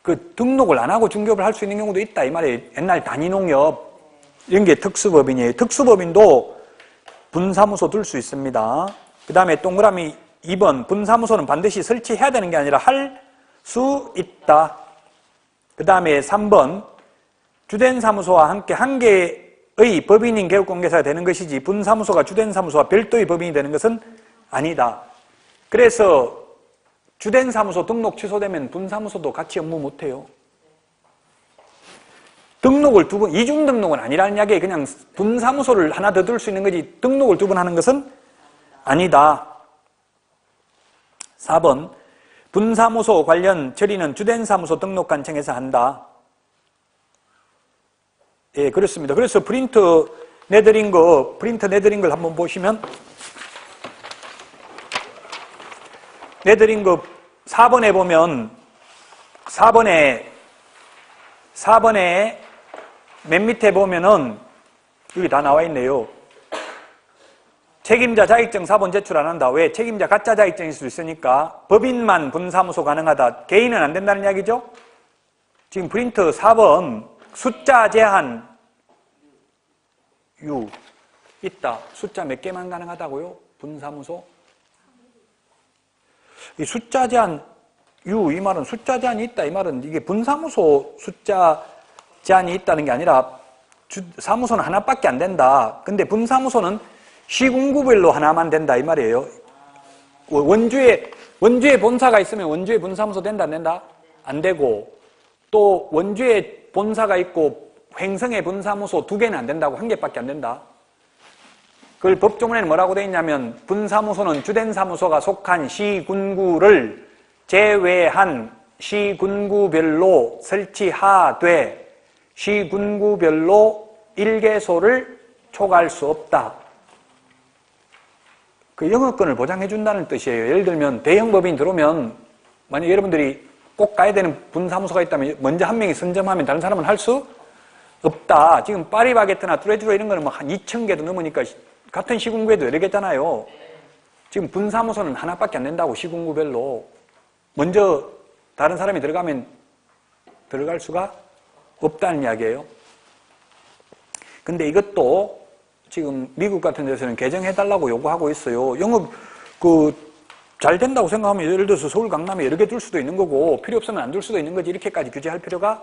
그 등록을 안 하고 중개업을 할 수 있는 경우도 있다 이 말이에요. 옛날 단위농협 이런 게 특수법인이에요. 특수법인도 분사무소 둘 수 있습니다. 그 다음에 동그라미 2번 분사무소는 반드시 설치해야 되는 게 아니라 할 수 있다. 그 다음에 3번 주된 사무소와 함께 한 개의 법인인 개업공개사가 되는 것이지 분사무소가 주된 사무소와 별도의 법인이 되는 것은 아니다. 그래서 주된 사무소 등록 취소되면 분사무소도 같이 업무 못해요. 등록을 두 번, 이중 등록은 아니라는 이야기에 그냥 분사무소를 하나 더 둘 수 있는 거지 등록을 두 번 하는 것은 아니다. 4번 분사무소 관련 처리는 주된 사무소 등록관청에서 한다. 예, 그렇습니다. 그래서 프린트 내드린 걸 한번 보시면 내드린 거 4번에 보면 4번에 맨 밑에 보면은 여기 다 나와 있네요. 책임자 자격증 4번 제출 안 한다. 왜? 책임자 가짜 자격증일 수 있으니까 법인만 분사무소 가능하다. 개인은 안 된다는 이야기죠? 지금 프린트 4번 숫자 제한 U 있다. 숫자 몇 개만 가능하다고요? 분사무소? 이 숫자 제한 U 이 말은 숫자 제한이 있다 이 말은 이게 분사무소 숫자 제한이 있다는 게 아니라 사무소는 하나밖에 안 된다. 근데 분사무소는 시군구별로 하나만 된다 이 말이에요. 원주에 본사가 있으면 원주에 분사무소 된다 안 된다? 안 되고 또 원주에 본사가 있고 횡성에 분사무소 2개는 안 된다고 1개밖에 안 된다. 그걸 법조문에는 뭐라고 되어 있냐면 분사무소는 주된 사무소가 속한 시군구를 제외한 시군구별로 설치하되 시군구별로 1개소를 초과할 수 없다. 그 영업권을 보장해 준다는 뜻이에요. 예를 들면 대형법인 들어오면 만약 여러분들이 꼭 가야 되는 분사무소가 있다면 먼저 한 명이 선점하면 다른 사람은 할 수 없다. 지금 파리바게트나 뚜레쥬로 이런 거는 뭐 한 2,000개도 넘으니까 같은 시군구에도 여러 개잖아요. 지금 분사무소는 하나밖에 안 된다고 시군구별로. 먼저 다른 사람이 들어가면 들어갈 수가 없다는 이야기예요. 근데 이것도 지금 미국 같은 데서는 개정해달라고 요구하고 있어요. 영업 잘 된다고 생각하면 예를 들어서 서울 강남에 여러 개 둘 수도 있는 거고 필요 없으면 안 둘 수도 있는 거지 이렇게까지 규제할 필요가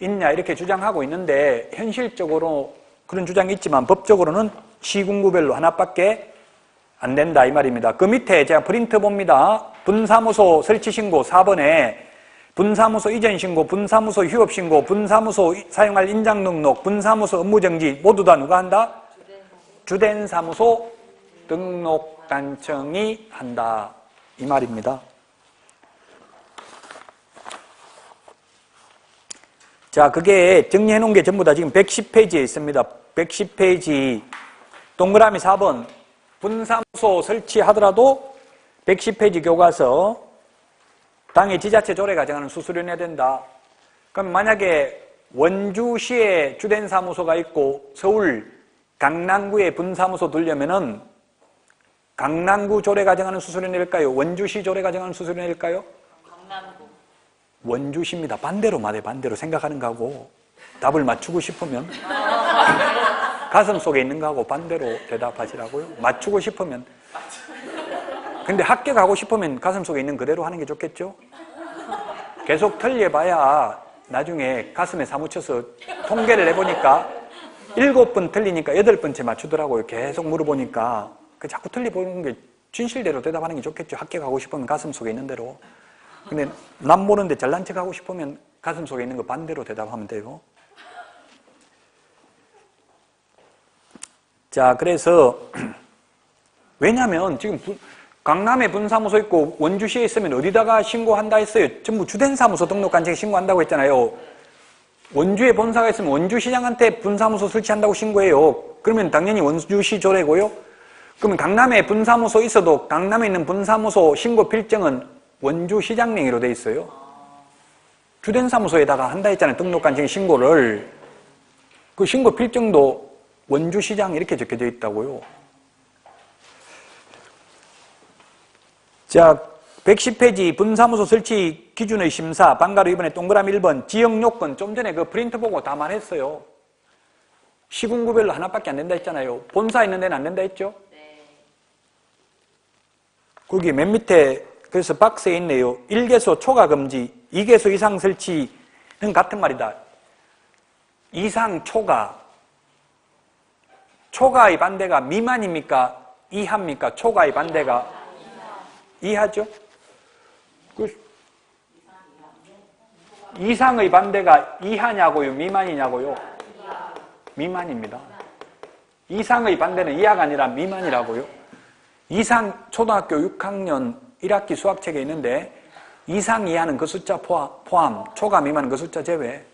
있냐 이렇게 주장하고 있는데 현실적으로 그런 주장이 있지만 법적으로는 시군구별로 하나밖에 안 된다 이 말입니다. 그 밑에 제가 프린트 봅니다. 분사무소 설치신고 4번에 분사무소 이전신고, 분사무소 휴업신고, 분사무소 사용할 인장등록, 분사무소 업무정지 모두 다 누가 한다? 주된 사무소 등록관청이 한다 이 말입니다. 자, 그게 정리해 놓은 게 전부 다 지금 110페이지에 있습니다. 110페이지 동그라미 4번 분사무소 설치하더라도 110페이지 교과서 당의 지자체 조례 가정하는 수수료 내야 된다. 그럼 만약에 원주시에 주된 사무소가 있고 서울 강남구에 분사무소 두려면은 강남구 조례 가정하는 수수료 낼까요? 원주시 조례 가정하는 수수료 낼까요? 강남구. 원주시입니다. 반대로 말해 반대로 생각하는 거하고 답을 맞추고 싶으면 가슴 속에 있는 거하고 반대로 대답하시라고요. 맞추고 싶으면. 근데 합격하고 싶으면 가슴 속에 있는 그대로 하는 게 좋겠죠? 계속 틀려봐야 나중에 가슴에 사무쳐서 통계를 해보니까 7번 틀리니까 8번째 맞추더라고요. 계속 물어보니까. 자꾸 틀려보는 게 진실대로 대답하는 게 좋겠죠. 합격하고 싶으면 가슴 속에 있는 대로. 근데 남 모르는데 잘난 척 하고 싶으면 가슴 속에 있는 거 반대로 대답하면 돼요. 자, 그래서 왜냐면 지금 강남에 분사무소 있고 원주시에 있으면 어디다가 신고한다 했어요? 전부 주된 사무소 등록관청에 신고한다고 했잖아요. 원주에 본사가 있으면 원주시장한테 분사무소 설치한다고 신고해요. 그러면 당연히 원주시 조례고요. 그러면 강남에 분사무소 있어도 강남에 있는 분사무소 신고 필정은 원주 시장령으로 돼 있어요. 주된 사무소에다가 한다 했잖아요. 등록관청 신고를. 그 신고 필정도 원주 시장 이렇게 적혀져 있다고요. 자, 110페이지 분사무소 설치 기준의 심사 방가로 이번에 동그라미 1번 지역 요건 좀 전에 그 프린트 보고 다 말했어요. 시군구별로 하나밖에 안 된다 했잖아요. 본사 있는 데는 안 된다 했죠? 네. 거기 맨 밑에 그래서 박스에 있네요. 1개소 초과 금지, 2개소 이상 설치는 같은 말이다. 이상 초과. 초과의 반대가 미만입니까? 이하입니까? 초과의 반대가 이하죠? 이상의 반대가 이하냐고요? 미만이냐고요? 미만입니다. 이상의 반대는 이하가 아니라 미만이라고요. 이상 초등학교 6학년 1학기 수학책에 있는데 이상 이하는 그 숫자 포함, 초과 미만은 그 숫자 제외.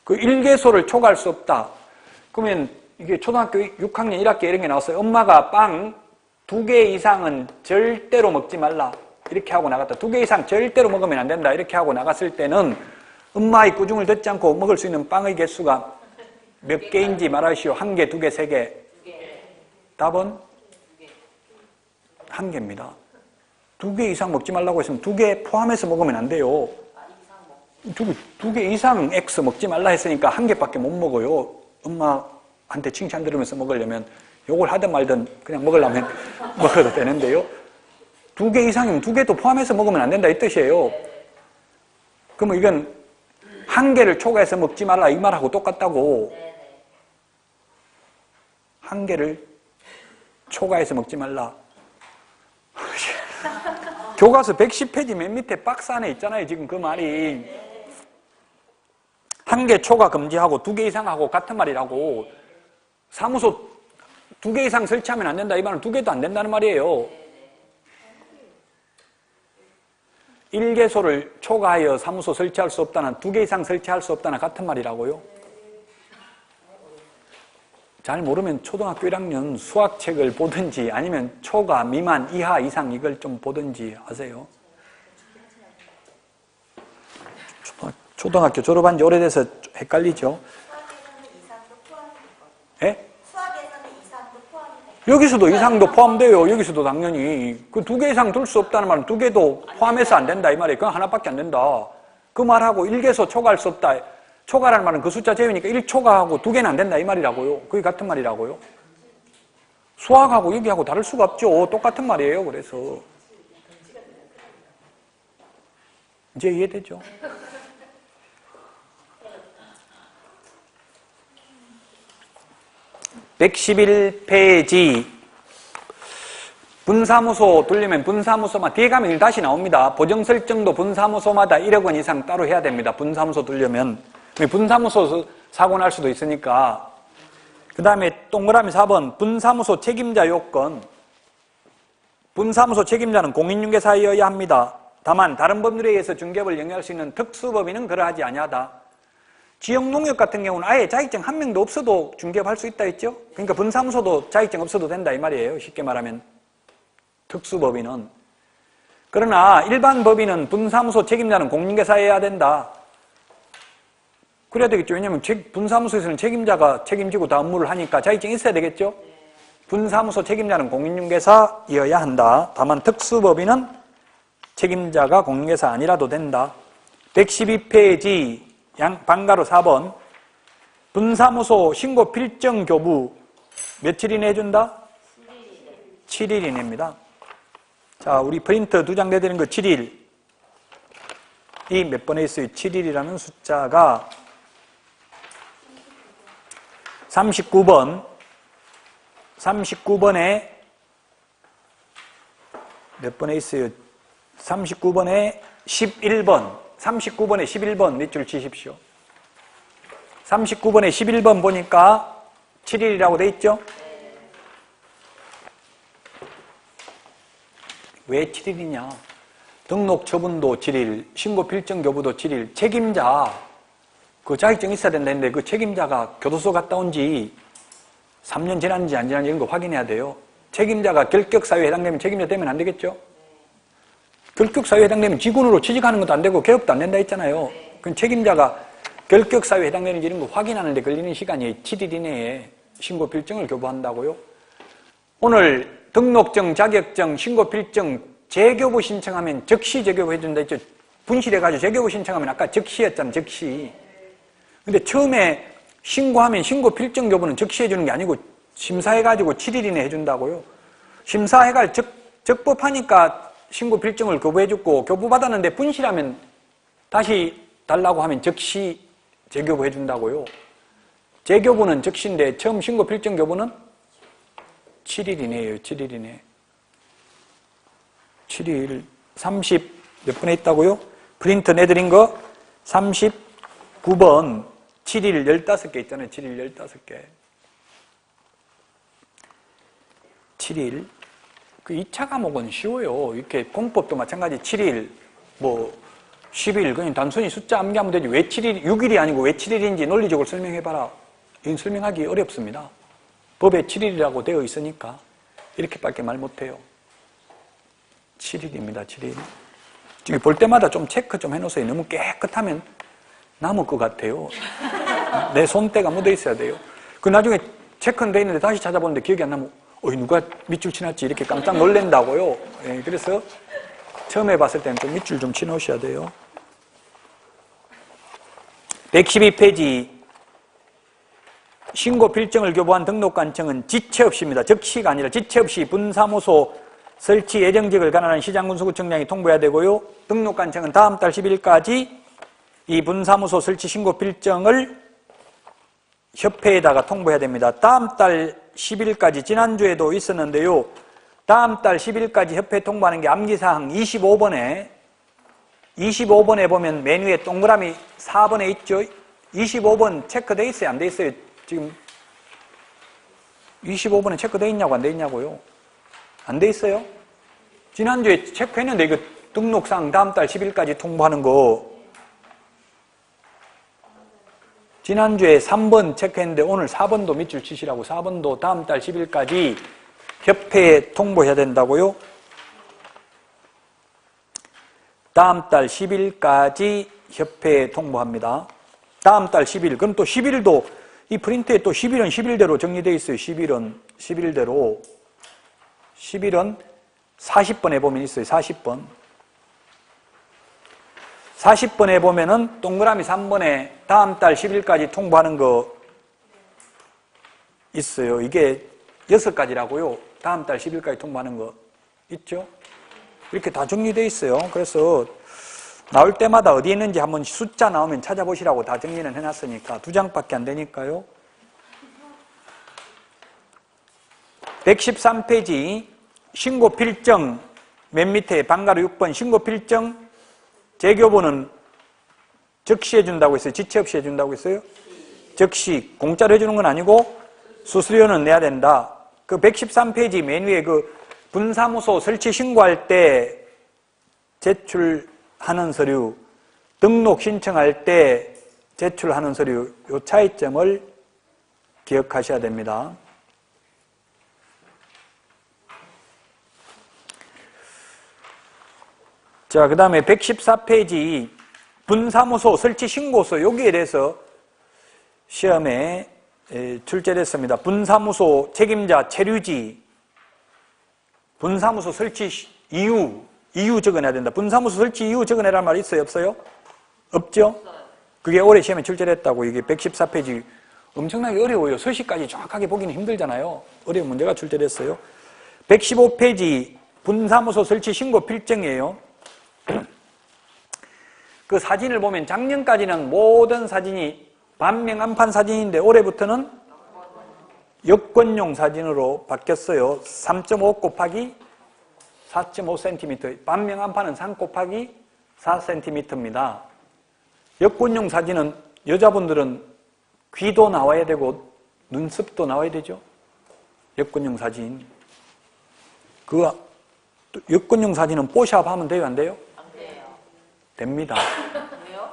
그 1개소를 초과할 수 없다. 그러면 이게 초등학교 6학년 1학기 이런 게 나왔어요. 엄마가 빵 2개 이상은 절대로 먹지 말라. 이렇게 하고 나갔다. 2개 이상 절대로 먹으면 안 된다. 이렇게 하고 나갔을 때는 엄마의 꾸중을 듣지 않고 먹을 수 있는 빵의 개수가 몇 개인지 말하시오. 1개, 2개, 3개. 답은 1개입니다. 2개 이상 먹지 말라고 했으면 2개 포함해서 먹으면 안 돼요. 2개 이상 X 먹지 말라 했으니까 1개밖에 못 먹어요. 엄마한테 칭찬 들으면서 먹으려면 요걸 하든 말든 그냥 먹으려면 먹어도 되는데요. 2개 이상이면 2개도 포함해서 먹으면 안 된다 이 뜻이에요. 그러면 이건 1개를 초과해서 먹지 말라 이 말하고 똑같다고. 1개를 초과해서 먹지 말라. 교과서 110페이지 맨 밑에 박스 안에 있잖아요. 지금 그 말이 1개 초과 금지하고 2개 이상하고 같은 말이라고. 사무소 2개 이상 설치하면 안 된다 이 말은 2개도 안 된다는 말이에요. 1개소를 초과하여 사무소 설치할 수 없다는 2개 이상 설치할 수 없다는 같은 말이라고요. 잘 모르면 초등학교 1학년 수학책을 보든지 아니면 초과, 미만, 이하, 이상 이걸 좀 보든지 하세요. 초등학교 졸업한 지 오래돼서 헷갈리죠? 수학에서는 이상도 포함이 예? 수학에서는 이상도 포함이 여기서도 이상도 포함돼요. 여기서도 당연히. 그 2개 이상 둘 수 없다는 말은 2개도 포함해서 안 된다 이 말이에요. 그건 하나밖에 안 된다. 그 말하고 1개소 초과할 수 없다. 초과라는 말은 그 숫자 제외니까 1초과하고 2개는 안 된다 이 말이라고요. 그게 같은 말이라고요. 수학하고 여기하고 다를 수가 없죠. 똑같은 말이에요. 그래서 이제 이해되죠? (111페이지) 분사무소 돌리면 분사무소만 뒤에 가면 일 다시 나옵니다. 보정 설정도 분사무소마다 1억 원 이상 따로 해야 됩니다. 분사무소 돌려면 분사무소 사고 날 수도 있으니까. 그 다음에 동그라미 4번 분사무소 책임자 요건. 분사무소 책임자는 공인중개사여야 합니다. 다만 다른 법률에 의해서 중개업을 영위할 수 있는 특수법인은 그러하지 아니하다. 지역농협 같은 경우는 아예 자격증 한 명도 없어도 중개업 할 수 있다 했죠. 그러니까 분사무소도 자격증 없어도 된다 이 말이에요. 쉽게 말하면 특수법인은. 그러나 일반 법인은 분사무소 책임자는 공인중개사여야 된다. 그래야 되겠죠. 왜냐하면 분사무소에서는 책임자가 책임지고 다 업무를 하니까 자격증이 있어야 되겠죠. 분사무소 책임자는 공인중개사여야 한다. 다만 특수법인은 책임자가 공인중개사 아니라도 된다. 112페이지 방가로 4번 분사무소 신고 필정 교부 며칠 이내 해준다? 7일 이내입니다. 자, 우리 프린트 2장 내드리는 거 7일. 이 몇 번에 있어요? 7일이라는 숫자가 39번. 39번에 몇 번에 있어요? 39번에 11번. 39번에 11번 밑줄 치십시오. 39번에 11번 보니까 7일이라고 돼 있죠? 왜 7일이냐? 등록 처분도 7일, 신고 필정 교부도 7일, 책임자, 그 자격증 있어야 된다는데 그 책임자가 교도소 갔다 온 지 3년 지났는지 안 지났는지 이런 거 확인해야 돼요. 책임자가 결격사유에 해당되면 책임자 되면 안 되겠죠? 결격사유에 해당되면 직원으로 취직하는 것도 안 되고 개업도 안 된다 했잖아요. 그럼 책임자가 결격사유에 해당되는지 이런 거 확인하는 데 걸리는 시간이 7일 이내에 신고필증을 교부한다고요? 오늘 등록증, 자격증, 신고필증, 재교부 신청하면 즉시 재교부 해준다 했죠? 분실해가지고 재교부 신청하면 아까 즉시였잖아요. 즉시. 근데 처음에 신고하면 신고필증 교부는 즉시 해주는 게 아니고 심사해가지고 7일 이내에 해준다고요? 심사해가 적법하니까 신고필증을 교부해줬고 교부받았는데 분실하면 다시 달라고 하면 즉시 재교부 해준다고요? 재교부는 즉시인데 처음 신고필증 교부는 7일 이내예요. 7일 이내. 7일 30 몇 분에 있다고요? 프린트 내드린 거 39번 7일 15개 있잖아요. 7일 15개. 7일. 그 2차 과목은 쉬워요. 이렇게 공법도 마찬가지 7일, 뭐 10일 그냥 단순히 숫자 암기하면 되지. 왜 7일, 6일이 아니고 왜 7일인지 논리적으로 설명해봐라. 이건 설명하기 어렵습니다. 법에 7일이라고 되어 있으니까 이렇게밖에 말 못해요. 7일입니다. 7일. 지금 볼 때마다 좀 체크 좀 해놓으세요. 너무 깨끗하면 남을 것 같아요. 내 손때가 묻어 있어야 돼요. 그 나중에 체크는 돼 있는데 다시 찾아보는데 기억이 안 나면 누가 밑줄 치놨지 이렇게 깜짝 놀란다고요. 예, 그래서 처음에 봤을 때는 좀 밑줄 좀 치놓으셔야 돼요. 112페이지 신고필증을 교부한 등록관청은 지체 없이입니다. 즉시가 아니라 지체 없이 분사무소 설치 예정지역을 관할하는 시장군수구청장이 통보해야 되고요. 등록관청은 다음 달 10일까지 이 분사무소 설치 신고필증을 협회에다가 통보해야 됩니다. 다음 달 10일까지 지난주에도 있었는데요. 다음 달 10일까지 협회에 통보하는 게 암기사항 25번에 보면 메뉴에 동그라미 4번에 있죠. 25번 체크돼 있어요? 안 돼 있어요? 지금 25번에 체크돼 있냐고 안 돼 있냐고요? 안 돼 있어요? 지난주에 체크했는데 이거 등록상 다음 달 10일까지 통보하는 거 지난주에 3번 체크했는데 오늘 4번도 밑줄 치시라고 4번도 다음 달 10일까지 협회에 통보해야 된다고요? 다음 달 10일까지 협회에 통보합니다. 다음 달 10일. 그럼 또 10일도 이 프린트에 또 10일은 10일대로 정리되어 있어요. 10일은 10일대로. 10일은 40번에 보면 있어요. 40번. 40번에 보면은 동그라미 3번에 다음 달 10일까지 통보하는 거 있어요. 이게 6가지라고요. 다음 달 10일까지 통보하는 거 있죠? 이렇게 다 정리되어 있어요. 그래서 나올 때마다 어디에 있는지 한번 숫자 나오면 찾아보시라고 다 정리는 해놨으니까 2장밖에 안 되니까요. 113페이지 신고필증 맨 밑에 방가루 6번 신고필증 재교부는 즉시 해준다고 했어요? 지체 없이 해준다고 했어요? 즉시 공짜로 해주는 건 아니고 수수료는 내야 된다. 그 113페이지 맨 위에 그 분사무소 설치 신고할 때 제출하는 서류, 등록 신청할 때 제출하는 서류 요 차이점을 기억하셔야 됩니다. 자, 그 다음에 114페이지 분사무소 설치 신고서 여기에 대해서 시험에 출제됐습니다. 분사무소 책임자 체류지, 분사무소 설치 이유 적어내야 된다. 분사무소 설치 이유 적어내라는 말 있어요? 없어요? 없죠? 그게 올해 시험에 출제됐다고. 이게 114페이지 엄청나게 어려워요. 서식까지 정확하게 보기는 힘들잖아요. 어려운 문제가 출제됐어요. 115페이지 분사무소 설치 신고 필증이에요. 그 사진을 보면 작년까지는 모든 사진이 반명 안판 사진인데 올해부터는 여권용 사진으로 바뀌었어요. 3.5 곱하기 4.5cm. 반명 안판은 3 곱하기 4cm입니다. 여권용 사진은 여자분들은 귀도 나와야 되고 눈썹도 나와야 되죠. 여권용 사진. 그 여권용 사진은 뽀샵 하면 돼요? 안 돼요? 안 돼요. 됩니다. 왜요?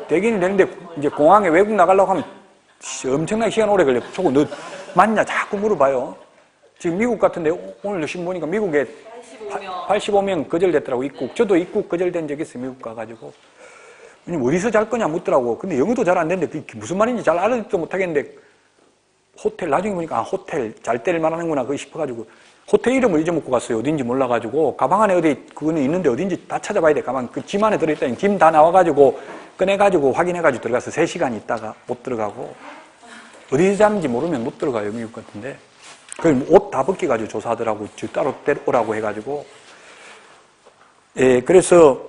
되긴 되는데 이제 공항에 외국 나가려고 하면 엄청나게 시간 오래 걸려요. 저거 너 맞냐 자꾸 물어봐요. 지금 미국 같은데 오늘도 신문 보니까 미국에 85명 거절됐더라고. 입국. 저도 입국 거절된 적이 있어요. 미국 가가지고. 어디서 잘 거냐 묻더라고. 근데 영어도 잘 안 되는데 그게 무슨 말인지 잘 알아듣지도 못하겠는데 호텔 나중에 보니까 호텔 잘 때를 말하는구나 그거 싶어가지고 호텔 이름을 잊어먹고 갔어요. 어딘지 몰라가지고 가방 안에 어디 그거는 있는데 어딘지 다 찾아봐야 돼. 가방 그 짐 안에 들어있다니 짐 다 나와가지고 꺼내가지고 확인해가지고 들어가서 3시간 있다가 못 들어가고 어디 잠인지 모르면 못 들어가요. 미국 같은데. 그럼 옷 다 벗겨가지고 조사하더라고. 따로 오라고 해가지고. 예, 그래서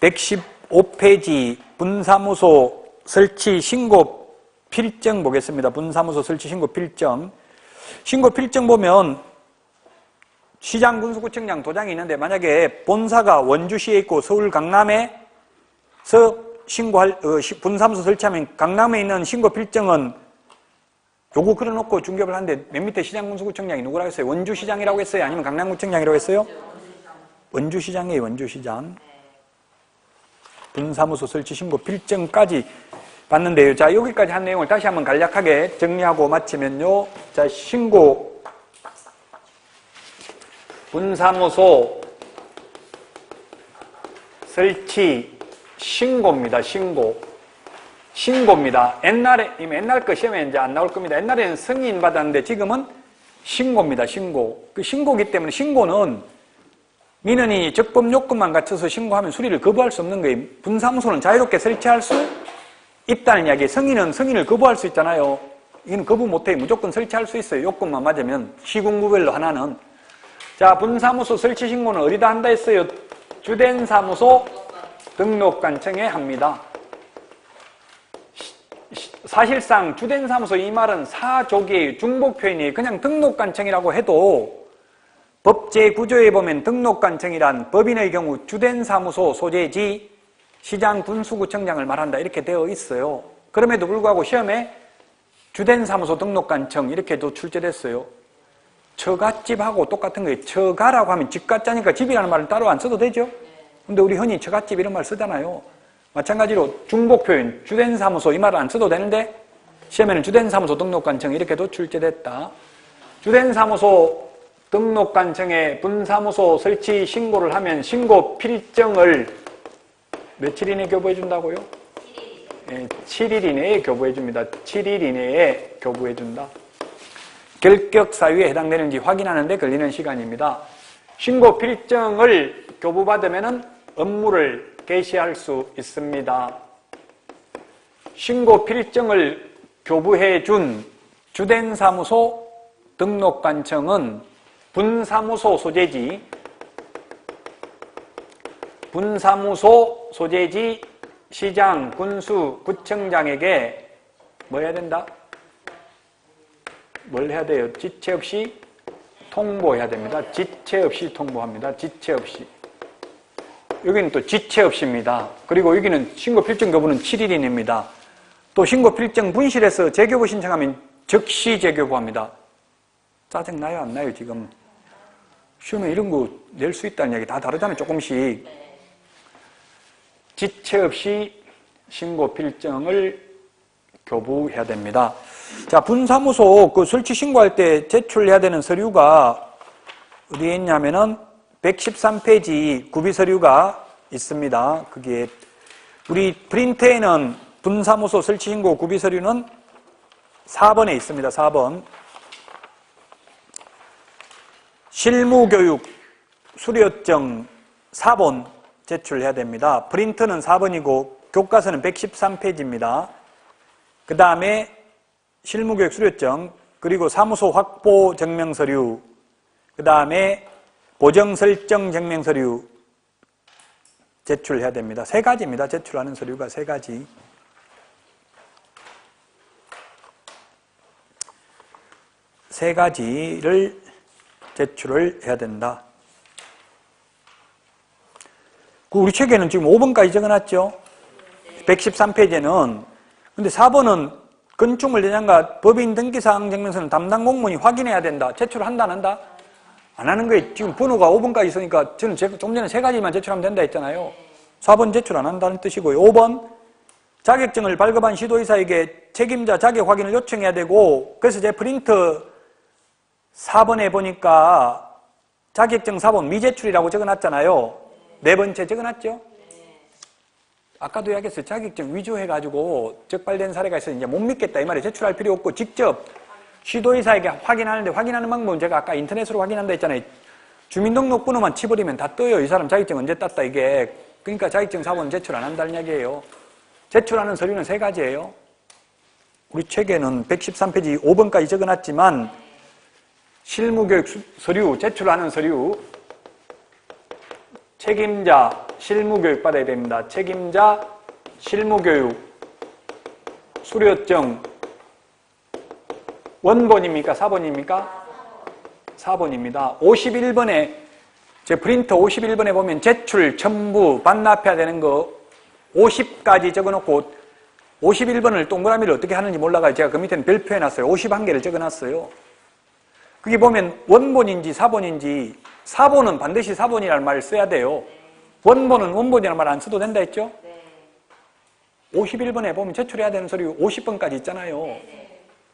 115페이지 분사무소 설치 신고 필정 보겠습니다. 분사무소 설치 신고 필정. 신고 필정 보면 시장, 군수구청장 도장이 있는데 만약에 본사가 원주시에 있고 서울 강남에서 신고할 분사무소 설치하면 강남에 있는 신고 필정은 요거 그려놓고 중개업을 하는데 맨 밑에 시장, 군수구청장이 누구라고 했어요? 원주시장이라고 했어요? 아니면 강남구청장이라고 했어요? 원주시장이에요. 원주시장. 분사무소 설치 신고 필정까지 봤는데요. 자, 여기까지 한 내용을 다시 한번 간략하게 정리하고 마치면요. 자, 신고 분사무소 설치 신고입니다. 신고입니다. 옛날 거 시험에 이제 안 나올 겁니다. 옛날에는 승인 받았는데 지금은 신고입니다. 신고. 그 신고기 때문에 신고는 민원인이 적법 요건만 갖춰서 신고하면 수리를 거부할 수 없는 거예요. 분사무소는 자유롭게 설치할 수 있다는 이야기예요. 승인을 거부할 수 있잖아요. 이건 거부 못해요. 무조건 설치할 수 있어요. 요건만 맞으면 시군구별로 하나는. 자, 분사무소 설치 신고는 어디다 한다 했어요? 주된 사무소 등록관청에 합니다. 사실상 주된 사무소 이 말은 사족이에요. 중복 표현이에요. 그냥 등록관청이라고 해도 법제 구조에 보면 등록관청이란 법인의 경우 주된 사무소 소재지 시장, 군수구청장을 말한다 이렇게 되어 있어요. 그럼에도 불구하고 시험에 주된 사무소 등록관청 이렇게도 출제됐어요. 처갓집하고 똑같은 거예요. 처가라고 하면 집가짜니까 집이라는 말을 따로 안 써도 되죠. 근데 우리 흔히 처갓집 이런 말 쓰잖아요. 마찬가지로 중복 표현 주된 사무소 이 말을 안 써도 되는데 시험에는 주된 사무소 등록관청 이렇게도 출제됐다. 주된 사무소 등록관청에 분사무소 설치 신고를 하면 신고 필정을 며칠 이내에 교부해 준다고요? 7일 이내에 교부해 줍니다. 7일 이내에 교부해 준다. 결격 사유에 해당되는지 확인하는 데 걸리는 시간입니다. 신고 필정을 교부받으면 업무를 개시할 수 있습니다. 신고 필정을 교부해 준 주된 사무소 등록관청은 분사무소 소재지 시장, 군수, 구청장에게 뭐 해야 된다? 뭘 해야 돼요? 지체 없이 통보해야 됩니다. 지체 없이 통보합니다. 지체 없이. 여기는 또 지체 없이입니다. 그리고 여기는 신고 필정 교부는 7일 이내입니다. 또 신고 필정 분실해서 재교부 신청하면 즉시 재교부합니다. 짜증나요? 안 나요? 지금 시험에 이런 거 낼 수 있다는 이야기 다 다르잖아요. 조금씩. 지체 없이 신고 필정을 교부해야 됩니다. 자, 분사무소 그 설치 신고할 때 제출해야 되는 서류가 어디에 있냐면은 113페이지 구비 서류가 있습니다. 그게 우리 프린트에는 분사무소 설치 신고 구비 서류는 4번에 있습니다. 4번. 실무교육 수료증 4번 제출해야 됩니다. 프린트는 4번이고 교과서는 113페이지입니다. 그 다음에 실무교육 수료증, 그리고 사무소 확보 증명서류, 그 다음에 보정설정 증명서류 제출해야 됩니다. 3가지입니다. 제출하는 서류가 3가지. 세 가지를 제출을 해야 된다. 우리 책에는 지금 5번까지 적어놨죠? 113페이지에는. 근데 4번은 건축물 대장과 법인 등기사항 증명서는 담당 공무원이 확인해야 된다. 제출한다, 안 한다? 안 하는 거예요. 지금 번호가 5번까지 있으니까 저는 좀 전에 3가지만 제출하면 된다 했잖아요. 4번 제출 안 한다는 뜻이고요. 5번 자격증을 발급한 시도의사에게 책임자 자격 확인을 요청해야 되고, 그래서 제 프린트 4번에 보니까 자격증 4번 미제출이라고 적어놨잖아요. 네 번째 적어놨죠? 아까도 이야기했어요. 자격증 위조해가지고 적발된 사례가 있어서 이제 못 믿겠다 이 말이에요. 제출할 필요 없고 직접 시도의사에게 확인하는데, 확인하는 방법은 제가 아까 인터넷으로 확인한다 했잖아요. 주민등록번호만 치버리면 다 떠요. 이 사람 자격증 언제 땄다 이게. 그러니까 자격증 4번은 제출 안 한다는 이야기예요. 제출하는 서류는 3가지예요. 우리 책에는 113페이지 5번까지 적어놨지만 실무교육 서류, 제출하는 서류, 책임자 실무교육 받아야 됩니다. 책임자 실무교육 수료증 원본입니까? 4번입니까? 4번입니다. 51번에 제 프린터 51번에 보면 제출, 첨부, 반납해야 되는 거 50까지 적어놓고 51번을 동그라미를 어떻게 하는지 몰라가지고 제가 그 밑에는 별표 해놨어요. 51개를 적어놨어요. 그게 보면 원본인지 4번인지 4번은 반드시 4번이라는 말을 써야 돼요. 원본은 원본이라는 말 안 써도 된다 했죠? 51번에 보면 제출해야 되는 서류 50번까지 있잖아요.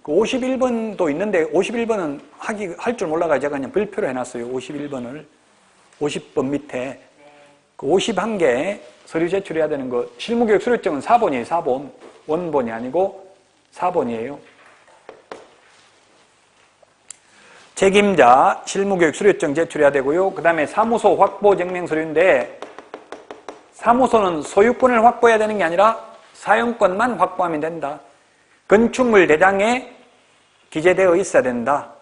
그 51번도 있는데 51번은 할 줄 몰라가지고 제가 그냥 별표로 해놨어요. 51번을 50번 밑에 그 51개 서류 제출해야 되는 거, 실무교육 수료증은 4번이에요. 4번. 원본이 아니고 4번이에요. 책임자 실무교육 수료증 제출해야 되고요. 그 다음에 사무소 확보 증명 서류인데, 사무소는 소유권을 확보해야 되는 게 아니라 사용권만 확보하면 된다. 건축물 대장에 기재되어 있어야 된다.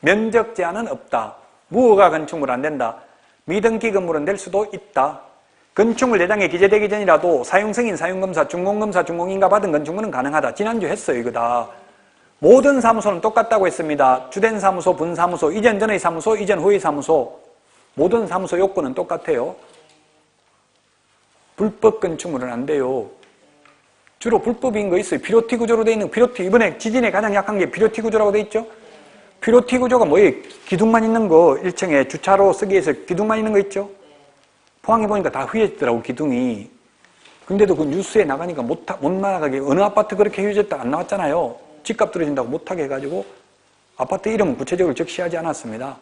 면적 제한은 없다. 무허가 건축물 안 된다. 미등기 건물은 될 수도 있다. 건축물 대장에 기재되기 전이라도 사용승인, 사용검사, 준공검사, 준공인가 받은 건축물은 가능하다. 지난주 했어요, 이거 다. 모든 사무소는 똑같다고 했습니다. 주된 사무소, 분사무소, 이전 전의 사무소, 이전 후의 사무소. 모든 사무소 요건은 똑같아요. 불법 건축물은 안 돼요. 주로 불법인 거 있어요. 피로티 구조로 돼 있는, 피로티, 이번에 지진에 가장 약한 게 피로티 구조라고 돼 있죠? 피로티 구조가 뭐예요? 기둥만 있는 거, 1층에 주차로 쓰기 위해서 기둥만 있는 거 있죠? 포항에 보니까 다 휘어지더라고, 기둥이. 근데도 그 뉴스에 나가니까 못 나가게, 어느 아파트 그렇게 휘어졌다 안 나왔잖아요. 집값 떨어진다고 못하게 해가지고 아파트 이름은 구체적으로 적시하지 않았습니다.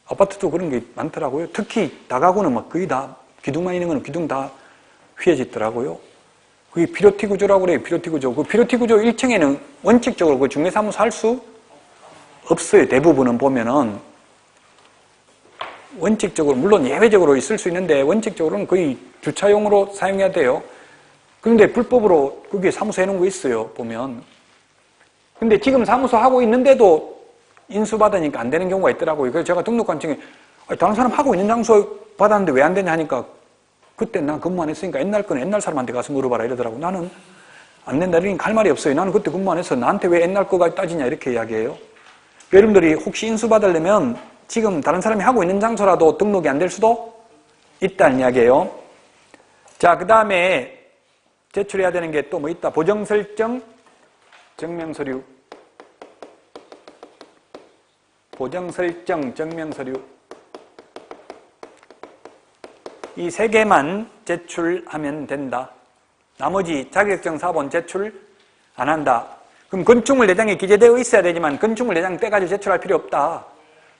아파트도 그런 게 많더라고요. 특히 다가구는 막 거의 다 기둥만 있는 거는 기둥 다 휘어지더라고요. 그게 피로티 구조라고 그래요. 피로티 구조. 그 피로티 구조 1층에는 원칙적으로 그 중개사무소 할 수 없어요. 대부분은 보면은. 원칙적으로, 물론 예외적으로 있을 수 있는데 원칙적으로는 거의 주차용으로 사용해야 돼요. 그런데 불법으로 그게 사무소 해놓은 거 있어요. 보면. 근데 지금 사무소 하고 있는데도 인수받으니까 안 되는 경우가 있더라고요. 그래서 제가 등록관청에 다른 사람 하고 있는 장소 받았는데 왜 안 되냐 하니까 그때 난 근무 안 했으니까 옛날 거는 옛날 사람한테 가서 물어봐라 이러더라고. 나는 안 된다 이러니까 할 말이 없어요. 나는 그때 근무 안 해서 나한테 왜 옛날 거가 따지냐 이렇게 이야기해요. 여러분들이 혹시 인수받으려면 지금 다른 사람이 하고 있는 장소라도 등록이 안 될 수도 있다는 이야기예요. 자, 그 다음에 제출해야 되는 게 또 뭐 있다. 보정설정, 증명서류. 보정설정, 증명서류. 이 3개만 제출하면 된다. 나머지 자격증 4번 제출 안 한다. 그럼 건축물 대장에 기재되어 있어야 되지만 건축물 대장 떼가지고 제출할 필요 없다.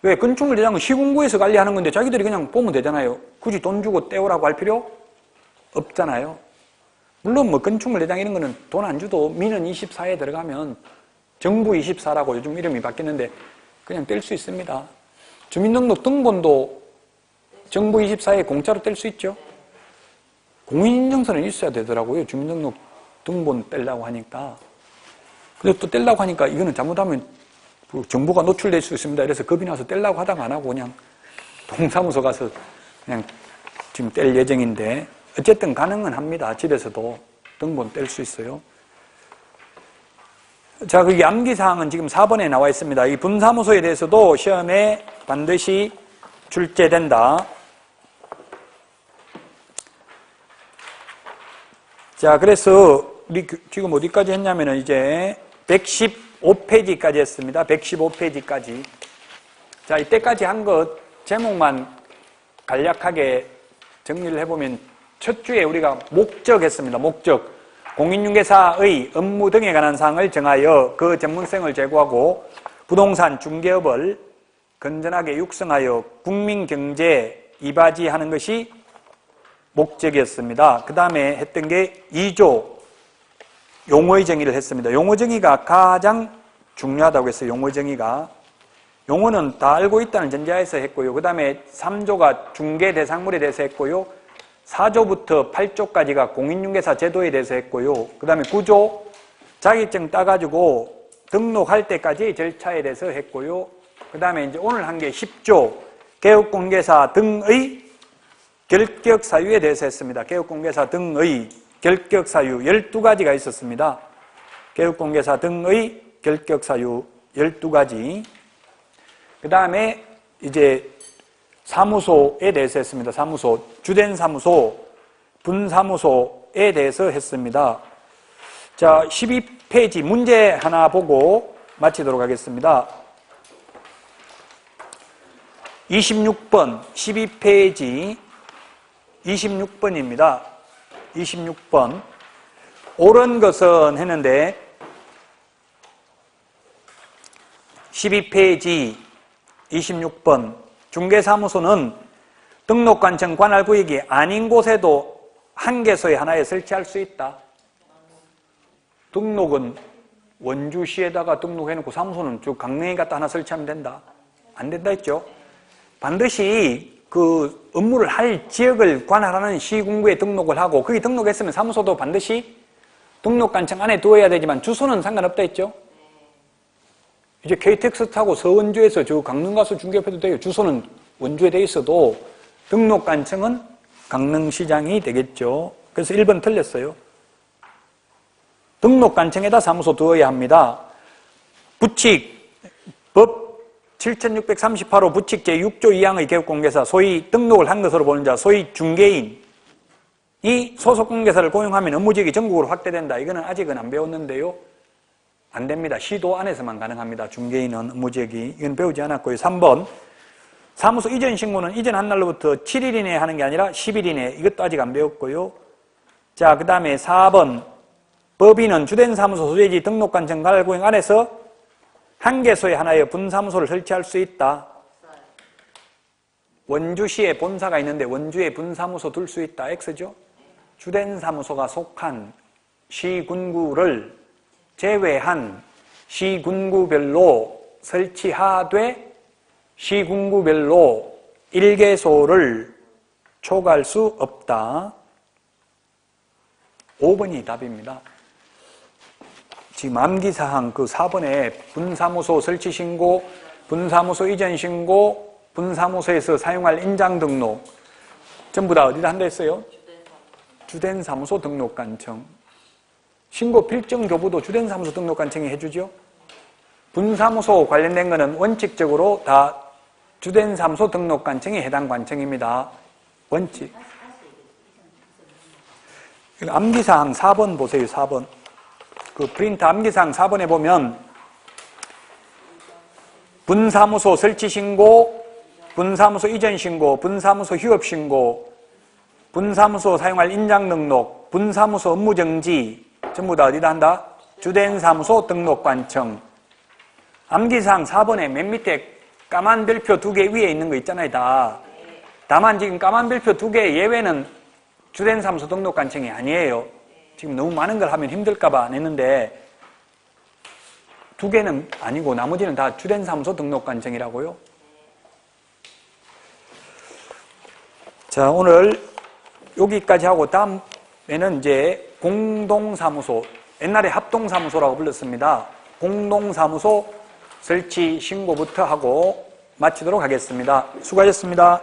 왜? 건축물 대장은 시군구에서 관리하는 건데 자기들이 그냥 보면 되잖아요. 굳이 돈 주고 떼오라고 할 필요 없잖아요. 물론 뭐 건축물 대장 이런 거는 돈 안 줘도 민원 24에 들어가면 정부 24라고 요즘 이름이 바뀌었는데 그냥 뗄 수 있습니다. 주민등록 등본도 정부 24에 공짜로 뗄 수 있죠. 공인인증서는 있어야 되더라고요. 주민등록 등본 떼려고 하니까. 근데 또 떼려고 하니까 이거는 잘못하면 정보가 노출될 수 있습니다. 이래서 겁이 나서 떼려고 하다가 안 하고 그냥 동사무소 가서 그냥 지금 뗄 예정인데 어쨌든 가능은 합니다. 집에서도 등본 뗄 수 있어요. 자, 그 암기사항은 지금 4번에 나와 있습니다. 이 분사무소에 대해서도 시험에 반드시 출제된다. 자, 그래서 우리 지금 어디까지 했냐면은 이제 115페이지까지 했습니다. 115페이지까지. 자, 이때까지 한 것 제목만 간략하게 정리를 해보면 첫 주에 우리가 목적 했습니다. 목적. 공인중개사의 업무 등에 관한 사항을 정하여 그 전문성을 제고하고 부동산 중개업을 건전하게 육성하여 국민경제에 이바지하는 것이 목적이었습니다. 그 다음에 했던 게 2조 용어의 정의를 했습니다. 용어 정의가 가장 중요하다고 했어요. 용어 정의가. 용어는 다 알고 있다는 전제하에서 했고요. 그 다음에 3조가 중개 대상물에 대해서 했고요. 4조부터 8조까지가 공인중개사 제도에 대해서 했고요. 그 다음에 9조 자격증 따가지고 등록할 때까지의 절차에 대해서 했고요. 그 다음에 이제 오늘 한 게 10조 개업공개사 등의 결격사유에 대해서 했습니다. 개업공개사 등의 결격사유 12가지가 있었습니다. 개업공개사 등의 결격사유 12가지. 그 다음에 이제 사무소에 대해서 했습니다. 사무소, 주된 사무소, 분사무소에 대해서 했습니다. 자, 12페이지 문제 하나 보고 마치도록 하겠습니다. 26번, 12페이지 26번입니다. 26번. 옳은 것은 했는데 12페이지 26번. 중개사무소는 등록관청 관할구역이 아닌 곳에도 한 개소에 하나에 설치할 수 있다. 등록은 원주시에다가 등록해놓고 사무소는 쭉 강릉에 갖다 하나 설치하면 된다. 안 된다 했죠? 반드시 그 업무를 할 지역을 관할하는 시군구에 등록을 하고 거기 등록했으면 사무소도 반드시 등록관청 안에 두어야 되지만 주소는 상관없다 했죠? 이제 KTX 타고 서원주에서 저 강릉 가서 중개업해도 돼요. 주소는 원주에 돼 있어도 등록관청은 강릉시장이 되겠죠. 그래서 1번 틀렸어요. 등록관청에다 사무소 두어야 합니다. 부칙, 법 7638호 부칙 제6조 2항의 개업공개사, 소위 등록을 한 것으로 보는 자, 소위 중개인이 소속공개사를 고용하면 업무지역이 전국으로 확대된다. 이거는 아직은 안 배웠는데요. 안 됩니다. 시도 안에서만 가능합니다. 중개인은 업무지역이. 이건 배우지 않았고요. 3번. 사무소 이전 신고는 이전한 날로부터 7일 이내에 하는 게 아니라 10일 이내에. 이것도 아직 안 배웠고요. 자, 그 다음에 4번. 법인은 주된 사무소 소재지 등록관청 관할구역 안에서 한 개소에 하나의 분사무소를 설치할 수 있다. 원주시에 본사가 있는데 원주에 분사무소 둘 수 있다. X죠? 주된 사무소가 속한 시군구를 제외한 시군구별로 설치하되 시군구별로 1개소를 초과할 수 없다. 5번이 답입니다. 지금 암기사항 그 4번에 분사무소 설치 신고, 분사무소 이전 신고, 분사무소에서 사용할 인장 등록 전부 다 어디다 한다 했어요? 주된 사무소 등록관청. 신고 필정 교부도 주된 사무소 등록관청이 해주죠. 분사무소 관련된 거는 원칙적으로 다 주된 사무소 등록관청이 해당 관청입니다. 원칙. 암기사항 4번 보세요. 4번. 그 프린트 암기사항 4번에 보면 분사무소 설치 신고, 분사무소 이전 신고, 분사무소 휴업 신고, 분사무소 사용할 인장 등록, 분사무소 업무 정지 전부 다 어디다 한다? 주된 사무소 등록관청. 암기사항 4번에 맨 밑에 까만 별표 2개 위에 있는 거 있잖아요. 다만 지금 까만 별표 2개 예외는 주된 사무소 등록관청이 아니에요. 지금 너무 많은 걸 하면 힘들까봐 안 했는데 2개는 아니고 나머지는 다 주된 사무소 등록관청이라고요. 자, 오늘 여기까지 하고 다음에는 이제 공동사무소, 옛날에 합동사무소라고 불렀습니다. 공동사무소 설치 신고부터 하고 마치도록 하겠습니다. 수고하셨습니다.